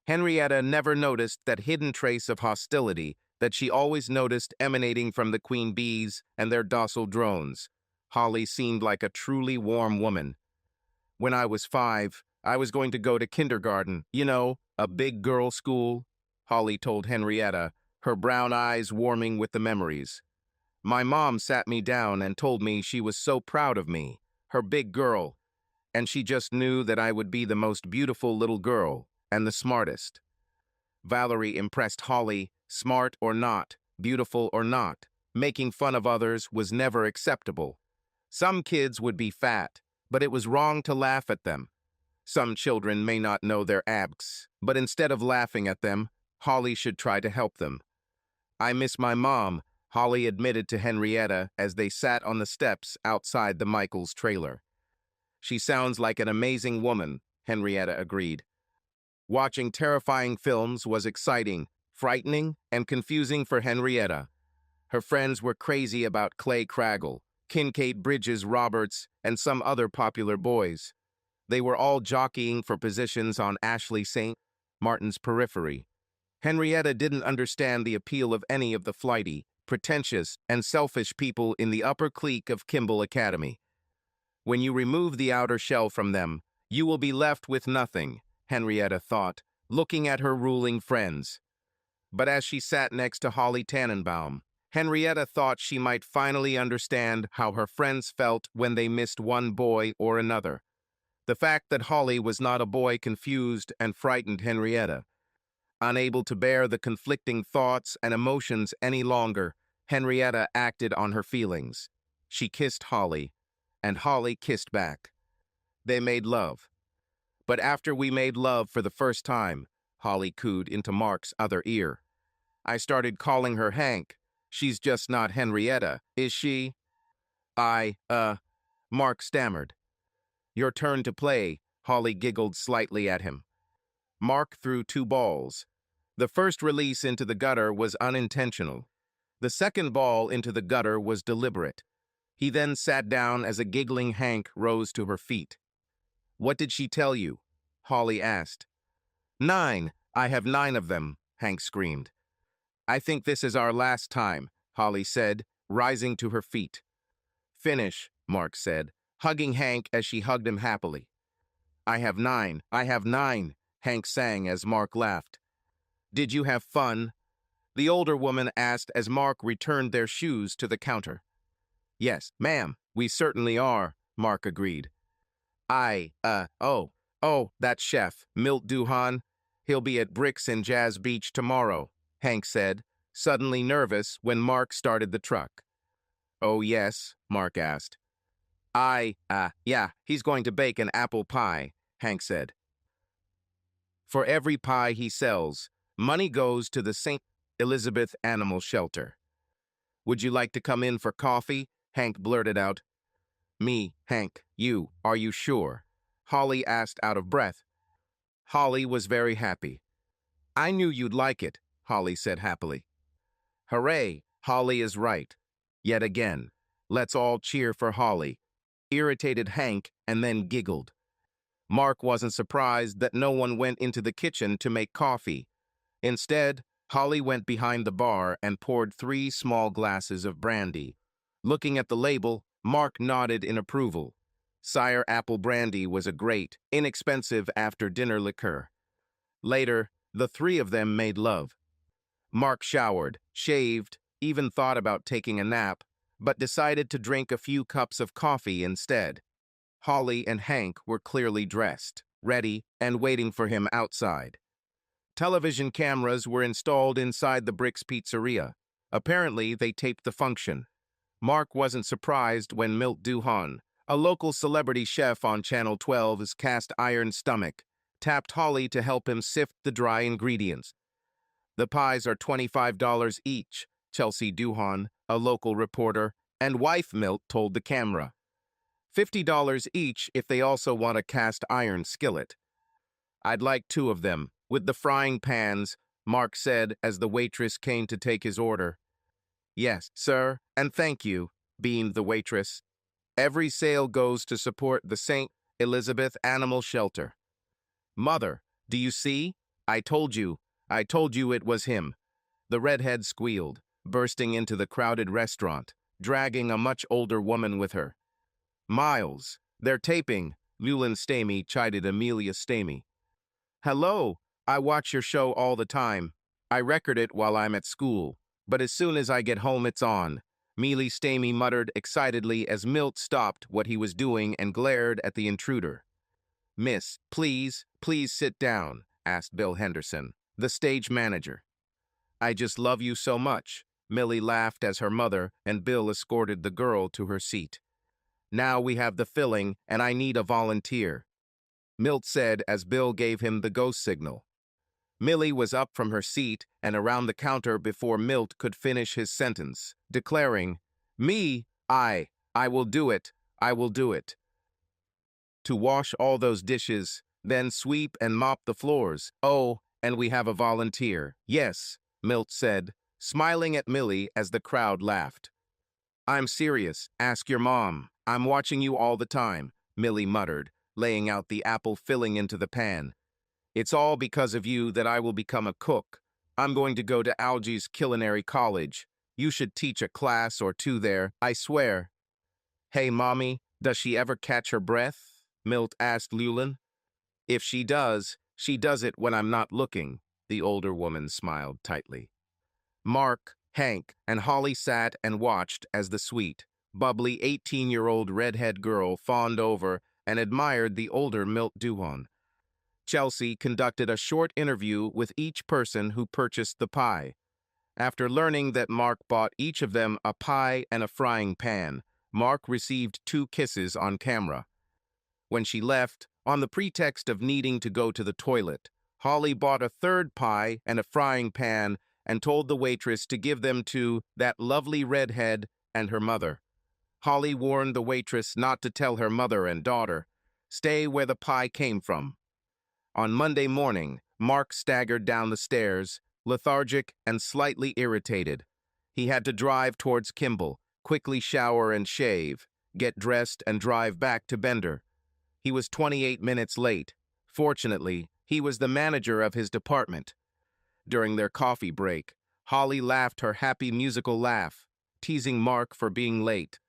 Speaker 1: Henrietta never noticed that hidden trace of hostility that she always noticed emanating from the queen bees and their docile drones. Holly seemed like a truly warm woman. When I was 5, I was going to go to kindergarten, a big girl school, Holly told Henrietta, her brown eyes warming with the memories. My mom sat me down and told me she was so proud of me, her big girl, and she just knew that I would be the most beautiful little girl and the smartest. Valerie impressed Holly, smart or not, beautiful or not. Making fun of others was never acceptable. Some kids would be fat, but it was wrong to laugh at them. Some children may not know their abcs, but instead of laughing at them, Holly should try to help them. I miss my mom, Holly admitted to Henrietta as they sat on the steps outside the Michaels trailer. She sounds like an amazing woman, Henrietta agreed. Watching terrifying films was exciting, frightening, and confusing for Henrietta. Her friends were crazy about Clay Craggle, Kincaid Bridges Roberts, and some other popular boys. They were all jockeying for positions on Ashley St. Martin's periphery. Henrietta didn't understand the appeal of any of the flighty, pretentious, and selfish people in the upper clique of Kimball Academy. When you remove the outer shell from them, you will be left with nothing, Henrietta thought, looking at her ruling friends. But as she sat next to Holly Tannenbaum, Henrietta thought she might finally understand how her friends felt when they missed one boy or another. The fact that Holly was not a boy confused and frightened Henrietta. Unable to bear the conflicting thoughts and emotions any longer, Henrietta acted on her feelings. She kissed Holly, and Holly kissed back. They made love. But after we made love for the first time, Holly cooed into Mark's other ear. I started calling her Hank. She's just not Henrietta, is she? Mark stammered. Your turn to play, Holly giggled slightly at him. Mark threw 2 balls. The first release into the gutter was unintentional. The second ball into the gutter was deliberate. He then sat down as a giggling Hank rose to her feet. What did she tell you? Holly asked. 9. I have 9 of them, Hank screamed. I think this is our last time, Holly said, rising to her feet. Finish, Mark said, hugging Hank as she hugged him happily. I have 9, Hank sang as Mark laughed. Did you have fun? The older woman asked as Mark returned their shoes to the counter. Yes, ma'am, we certainly are, Mark agreed. That chef, Milt Duhan. He'll be at Bricks in Jazz Beach tomorrow, Hank said, suddenly nervous when Mark started the truck. Oh, yes, Mark asked. Yeah, he's going to bake an apple pie, Hank said. For every pie he sells, money goes to the St. Elizabeth Animal Shelter. Would you like to come in for coffee? Hank blurted out. Me, Hank, you, are you sure? Holly asked out of breath. Holly was very happy. I knew you'd like it, Holly said happily. Hooray, Holly is right. Yet again, let's all cheer for Holly, irritated Hank and then giggled. Mark wasn't surprised that no one went into the kitchen to make coffee. Instead, Holly went behind the bar and poured 3 small glasses of brandy. Looking at the label, Mark nodded in approval. Sire apple brandy was a great, inexpensive after-dinner liqueur. Later, the 3 of them made love. Mark showered, shaved, even thought about taking a nap, but decided to drink a few cups of coffee instead. Holly and Hank were clearly dressed, ready, and waiting for him outside. Television cameras were installed inside the Bricks Pizzeria. Apparently, they taped the function. Mark wasn't surprised when Milt Duhan, a local celebrity chef on Channel 12's Cast Iron Stomach, tapped Holly to help him sift the dry ingredients. The pies are $25 each, Chelsea Duhan, a local reporter, and wife Milt told the camera. $50 each if they also want a cast iron skillet. I'd like 2 of them, with the frying pans, Mark said as the waitress came to take his order. Yes, sir, and thank you, beamed the waitress. Every sale goes to support the St. Elizabeth Animal Shelter. Mother, do you see? I told you. I told you it was him. The redhead squealed, bursting into the crowded restaurant, dragging a much older woman with her. Miles, they're taping, Llewellyn Stamy chided Amelia Stamy. Hello, I watch your show all the time. I record it while I'm at school, but as soon as I get home it's on. Mealy Stamy muttered excitedly as Milt stopped what he was doing and glared at the intruder. Miss, please sit down, asked Bill Henderson, the stage manager. I just love you so much, Millie laughed as her mother and Bill escorted the girl to her seat. Now we have the filling, and I need a volunteer, Milt said as Bill gave him the ghost signal. Millie was up from her seat and around the counter before Milt could finish his sentence, declaring, Me, I will do it, I will do it. To wash all those dishes, then sweep and mop the floors. Oh, and we have a volunteer. Yes, Milt said, smiling at Millie as the crowd laughed. I'm serious, ask your mom. I'm watching you all the time, Millie muttered, laying out the apple filling into the pan. It's all because of you that I will become a cook. I'm going to go to Algy's Culinary College. You should teach a class or two there, I swear. Hey, Mommy, does she ever catch her breath? Milt asked Llewellyn. If she does it when I'm not looking, the older woman smiled tightly. Mark, Hank, and Holly sat and watched as the sweet, bubbly 18-year-old redhead girl fawned over and admired the older Milt Duhan. Chelsea conducted a short interview with each person who purchased the pie. After learning that Mark bought each of them a pie and a frying pan, Mark received 2 kisses on camera. When she left, on the pretext of needing to go to the toilet, Holly bought a 3rd pie and a frying pan and told the waitress to give them to that lovely redhead and her mother. Holly warned the waitress not to tell her mother and daughter, stay where the pie came from. On Monday morning, Mark staggered down the stairs, lethargic and slightly irritated. He had to drive towards Kimball, quickly shower and shave, get dressed and drive back to Bender. He was 28 minutes late. Fortunately, he was the manager of his department. During their coffee break, Holly laughed her happy musical laugh, teasing Mark for being late.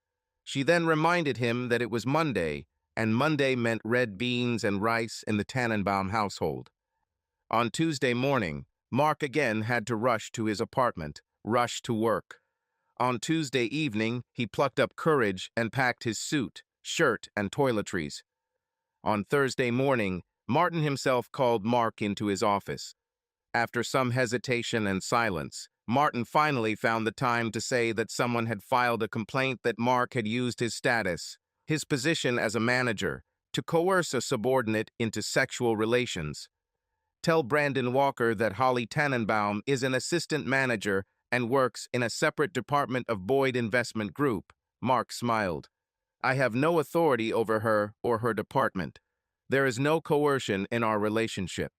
Speaker 1: She then reminded him that it was Monday, and Monday meant red beans and rice in the Tannenbaum household. On Tuesday morning, Mark again had to rush to his apartment, rush to work. On Tuesday evening, he plucked up courage and packed his suit, shirt, and toiletries. On Thursday morning, Martin himself called Mark into his office. After some hesitation and silence, Martin finally found the time to say that someone had filed a complaint that Mark had used his status, his position as a manager, to coerce a subordinate into sexual relations. Tell Brandon Walker that Holly Tannenbaum is an assistant manager and works in a separate department of Boyd Investment Group, Mark smiled. I have no authority over her or her department. There is no coercion in our relationship.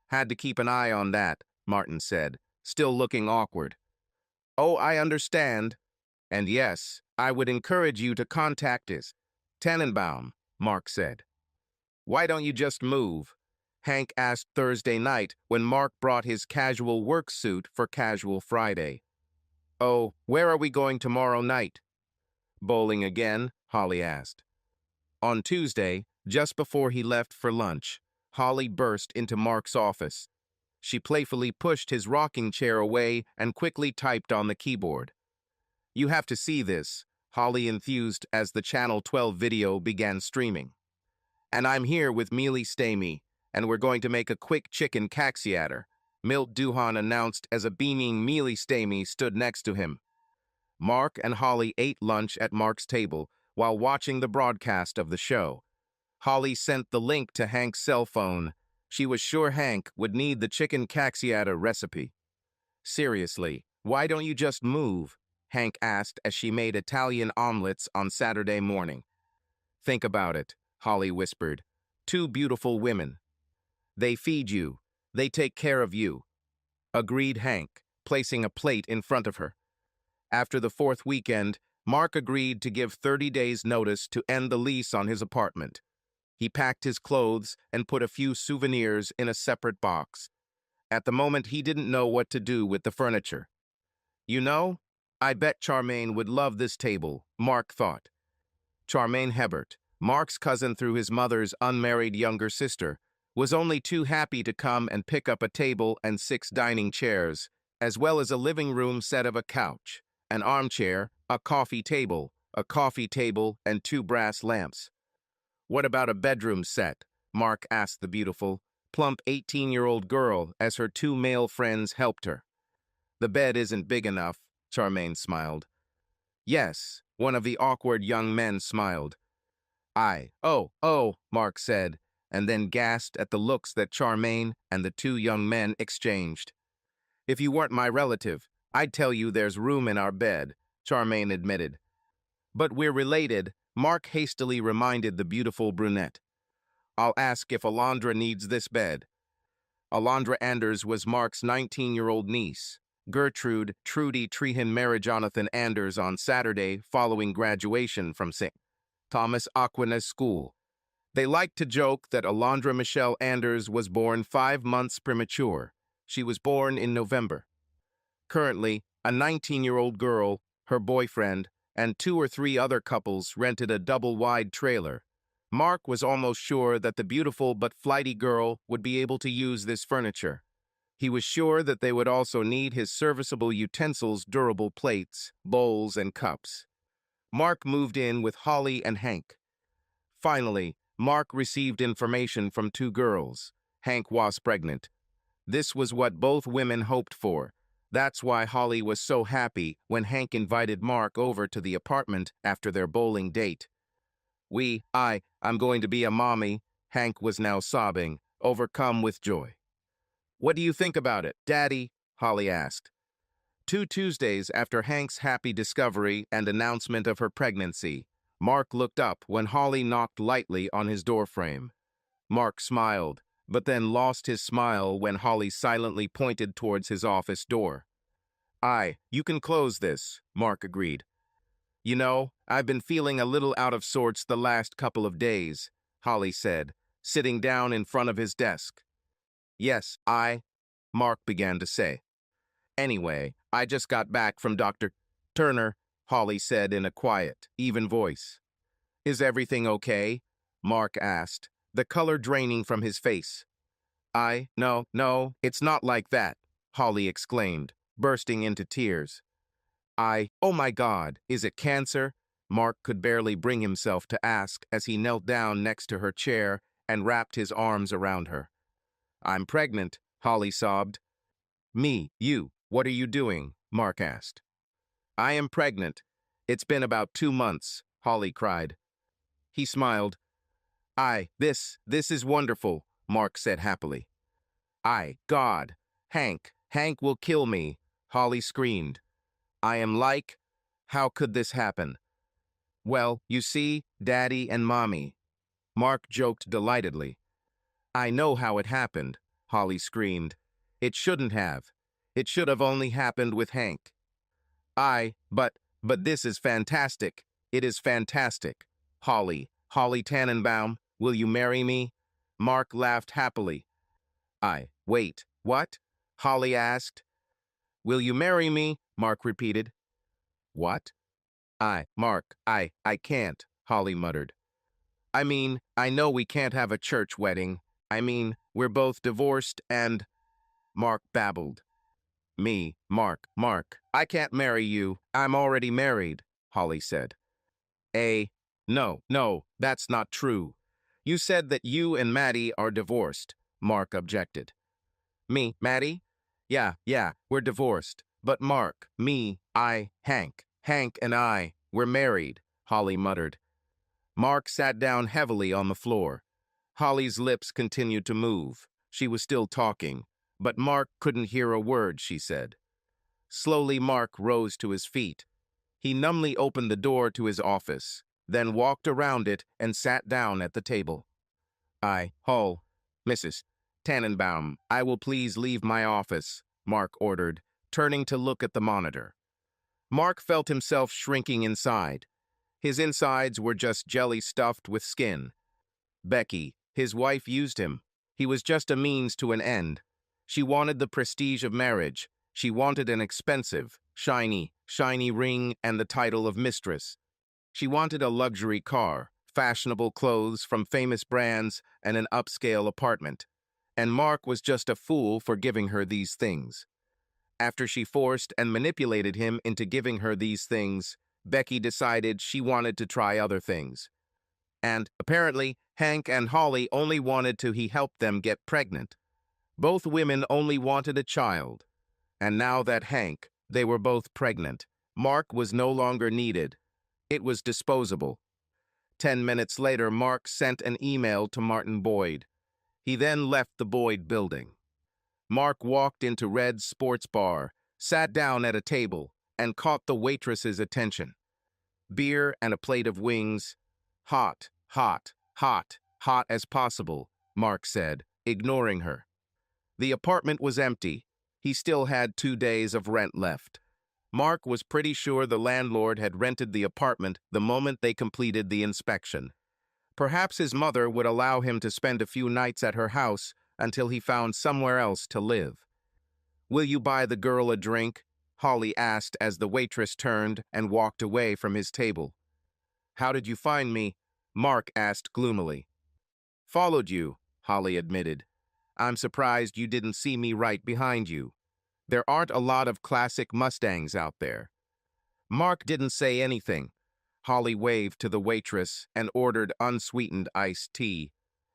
Speaker 1: Had to keep an eye on that, Martin said, still looking awkward. Oh, I understand. And yes, I would encourage you to contact his Tannenbaum, Mark said. Why don't you just move? Hank asked Thursday night when Mark brought his casual work suit for Casual Friday. Oh, where are we going tomorrow night? Bowling again? Holly asked. On Tuesday, just before he left for lunch, Holly burst into Mark's office. She playfully pushed his rocking chair away and quickly typed on the keyboard. You have to see this, Holly enthused as the Channel 12 video began streaming. And I'm here with Mealy Stamy, and we're going to make a quick chicken caxiator, Milt Duhan announced as a beaming Mealy Stamy stood next to him. Mark and Holly ate lunch at Mark's table while watching the broadcast of the show. Holly sent the link to Hank's cell phone. She was sure Hank would need the chicken caxiator recipe. Seriously, why don't you just move? Hank asked as she made Italian omelets on Saturday morning. Think about it, Holly whispered. 2 beautiful women. They feed you. They take care of you. Agreed Hank, placing a plate in front of her. After the 4th weekend, Mark agreed to give 30 days' notice to end the lease on his apartment. He packed his clothes and put a few souvenirs in a separate box. At the moment, he didn't know what to do with the furniture. You know, I bet Charmaine would love this table, Mark thought. Charmaine Hebert, Mark's cousin through his mother's unmarried younger sister, was only too happy to come and pick up a table and 6 dining chairs, as well as a living room set of a couch, an armchair, a coffee table, and 2 brass lamps. What about a bedroom set? Mark asked the beautiful, plump 18-year-old girl as her 2 male friends helped her. The bed isn't big enough, Charmaine smiled. Yes, one of the awkward young men smiled. Oh, Mark said, and then gasped at the looks that Charmaine and the 2 young men exchanged. If you weren't my relative, I'd tell you there's room in our bed, Charmaine admitted. But we're related, Mark hastily reminded the beautiful brunette. I'll ask if Alondra needs this bed. Alondra Anders was Mark's 19-year-old niece. Gertrude Trudy Trehan married Jonathan Anders on Saturday following graduation from St. Thomas Aquinas School. They liked to joke that Alondra Michelle Anders was born 5 months premature. She was born in November. Currently, a 19-year-old girl, her boyfriend, and 2 or 3 other couples rented a double-wide trailer. Mark was almost sure that the beautiful but flighty girl would be able to use this furniture. He was sure that they would also need his serviceable utensils, durable plates, bowls, and cups. Mark moved in with Holly and Hank. Finally, Mark received information from 2 girls. Hank was pregnant. This was what both women hoped for. That's why Holly was so happy when Hank invited Mark over to the apartment after their bowling date. I'm going to be a mommy, Hank was now sobbing, overcome with joy. What do you think about it, Daddy? Holly asked. 2 Tuesdays after Hank's happy discovery and announcement of her pregnancy, Mark looked up when Holly knocked lightly on his doorframe. Mark smiled, but then lost his smile when Holly silently pointed towards his office door. You can close this, Mark agreed. You know, I've been feeling a little out of sorts the last couple of days, Holly said, sitting down in front of his desk. Yes, Mark began to say. Anyway, I just got back from Dr. Turner, Holly said in a quiet, even voice. Is everything okay? Mark asked, the color draining from his face. No, it's not like that, Holly exclaimed, bursting into tears. Oh my God, is it cancer? Mark could barely bring himself to ask as he knelt down next to her chair and wrapped his arms around her. I'm pregnant, Holly sobbed. What are you doing? Mark asked. I am pregnant. It's been about 2 months, Holly cried. He smiled. This is wonderful, Mark said happily. God, Hank will kill me, Holly screamed. How could this happen? Well, you see, Daddy and Mommy. Mark joked delightedly. I know how it happened, Holly screamed. It shouldn't have. It should have only happened with Hank. But this is fantastic. It is fantastic. Holly Tannenbaum, will you marry me? Mark laughed happily. Wait, what? Holly asked. Will you marry me? Mark repeated. What? Mark, I can't, Holly muttered. I know we can't have a church wedding. We're both divorced and... Mark babbled. Mark, I can't marry you. I'm already married, Holly said. No, that's not true. You said that you and Maddie are divorced, Mark objected. Me, Maddie? Yeah, we're divorced. But Mark, Hank and I, we're married, Holly muttered. Mark sat down heavily on the floor. Holly's lips continued to move. She was still talking, but Mark couldn't hear a word she said. Slowly, Mark rose to his feet. He numbly opened the door to his office, then walked around it and sat down at the table. Mrs. Tannenbaum, I will please leave my office, Mark ordered, turning to look at the monitor. Mark felt himself shrinking inside. His insides were just jelly stuffed with skin. Becky, his wife, used him. He was just a means to an end. She wanted the prestige of marriage. She wanted an expensive, shiny ring and the title of mistress. She wanted a luxury car, fashionable clothes from famous brands, and an upscale apartment. And Mark was just a fool for giving her these things. After she forced and manipulated him into giving her these things, Becky decided she wanted to try other things. And, apparently, Hank and Holly only wanted to he help them get pregnant. Both women only wanted a child. And now that they were both pregnant, Mark was no longer needed. It was disposable. 10 minutes later, Mark sent an email to Martin Boyd. He then left the Boyd building. Mark walked into Red's sports bar, sat down at a table, and caught the waitress's attention. Beer and a plate of wings. Hot, hot, hot, hot as possible, Mark said, ignoring her. The apartment was empty. He still had 2 days of rent left. Mark was pretty sure the landlord had rented the apartment the moment they completed the inspection. Perhaps his mother would allow him to spend a few nights at her house until he found somewhere else to live. "Will you buy the girl a drink?" Holly asked as the waitress turned and walked away from his table. "How did you find me?" Mark asked gloomily. "Followed you," Holly admitted. "I'm surprised you didn't see me right behind you. There aren't a lot of classic Mustangs out there." Mark didn't say anything. Holly waved to the waitress and ordered unsweetened iced tea.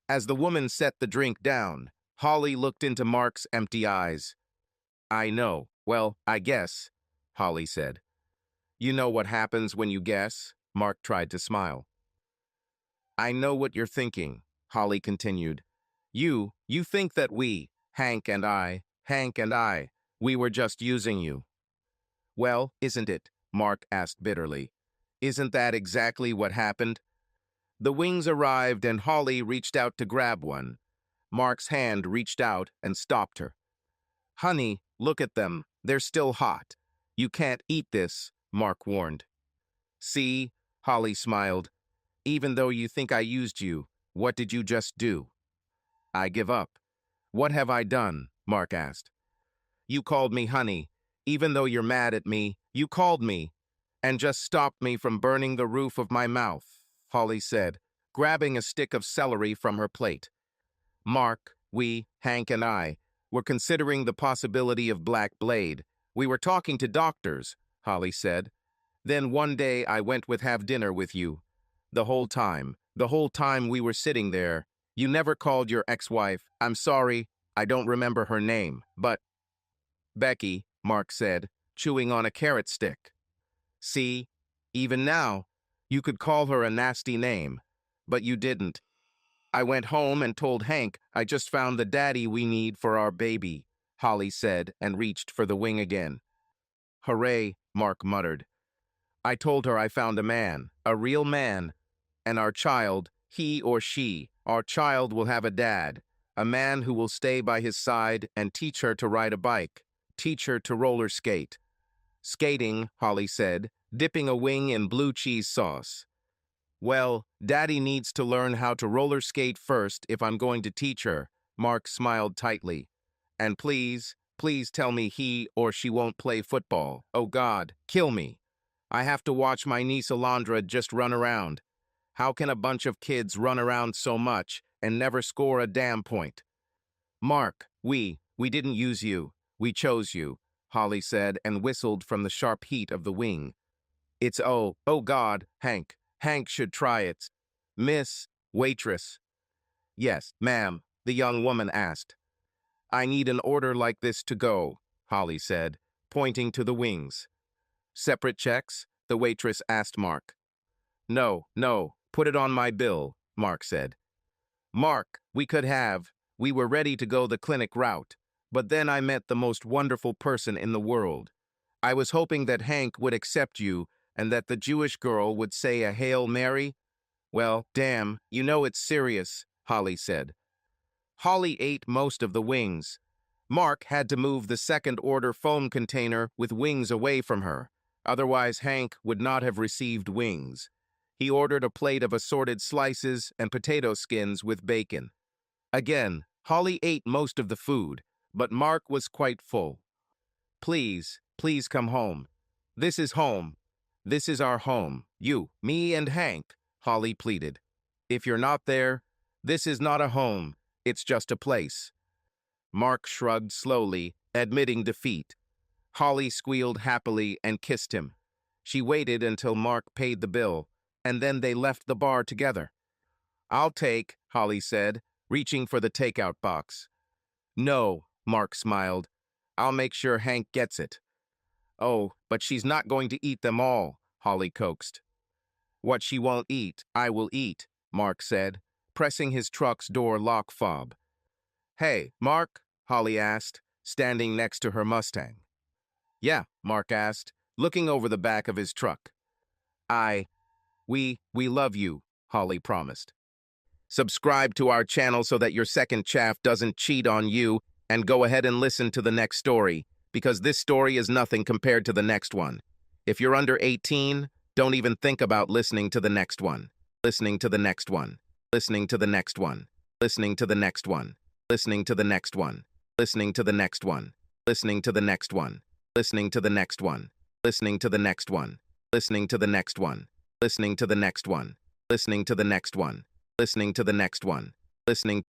Speaker 1: As the woman set the drink down, Holly looked into Mark's empty eyes. "I know. Well, I guess," Holly said. "You know what happens when you guess?" Mark tried to smile. "I know what you're thinking," Holly continued. You think that Hank and I, we were just using you." "Well, isn't it?" Mark asked bitterly. "Isn't that exactly what happened?" The wings arrived and Holly reached out to grab one. Mark's hand reached out and stopped her. "Honey, look at them. They're still hot. You can't eat this," Mark warned. "See?" Holly smiled. "Even though you think I used you, what did you just do?" "I give up." "What have I done?" Mark asked. "You called me honey. Even though you're mad at me, you called me, and just stopped me from burning the roof of my mouth," Holly said, grabbing a stick of celery from her plate. "Mark, Hank and I, were considering the possibility of Black Blade. We were talking to doctors," Holly said. "Then one day I went with have dinner with you. The whole time we were sitting there, you never called your ex-wife. I'm sorry, I don't remember her name, but—" "Becky," Mark said, chewing on a carrot stick. "See, even now, you could call her a nasty name, but you didn't. I went home and told Hank I just found the daddy we need for our baby," Holly said and reached for the wing again. "Hooray," Mark muttered. "I told her I found a man, a real man, and our child, our child will have a dad, a man who will stay by his side and teach her to ride a bike, teach her to roller skate." "Skating," Holly said, dipping a wing in blue cheese sauce. "Well, Daddy needs to learn how to roller skate first if I'm going to teach her," Mark smiled tightly. "And please tell me he or she won't play football. Oh God, kill me. I have to watch my niece Alondra just run around. How can a bunch of kids run around so much and never score a damn point?" "Mark, we didn't use you. We chose you," Holly said and whistled from the sharp heat of the wing. "It's oh God, Hank should try it." "Miss, waitress." "Yes, ma'am," the young woman asked. "I need an order like this to go," Holly said, pointing to the wings. "Separate checks?" the waitress asked Mark. No, put it on my bill," Mark said. "Mark, we were ready to go the clinic route, but then I met the most wonderful person in the world. I was hoping that Hank would accept you and that the Jewish girl would say a Hail Mary." "Well, damn, you know it's serious," Holly said. Holly ate most of the wings. Mark had to move the second-order foam container with wings away from her. Otherwise, Hank would not have received wings. He ordered a plate of assorted slices and potato skins with bacon. Again, Holly ate most of the food, but Mark was quite full. Please, please come home. This is home. This is our home. You, me, and Hank, Holly pleaded. If you're not there, this is not a home. It's just a place. Mark shrugged slowly, admitting defeat. Holly squealed happily and kissed him. She waited until Mark paid the bill, and then they left the bar together. I'll take, Holly said, reaching for the takeout box. No, Mark smiled. I'll make sure Hank gets it. Oh, but she's not going to eat them all, Holly coaxed. What she won't eat, I will eat, Mark said, pressing his truck's door lock fob. Hey, Mark, Holly asked, standing next to her Mustang. Yeah, Mark asked, looking over the back of his truck. We love you, Holly promised. Subscribe to our channel so that your second chaff doesn't cheat on you, and go ahead and listen to the next story, because this story is nothing compared to the next one. If you're under 18, don't even think about listening to the next one. Listening to the next one. Listening to the next one. Listening to the next one. Listening to the next one. Listening to the next one. Listening to the next one. Listening to the next one. Listening to the next one. Listening to the next one. Listening to the next one. Listening to the next one. Listening to the next one. Listening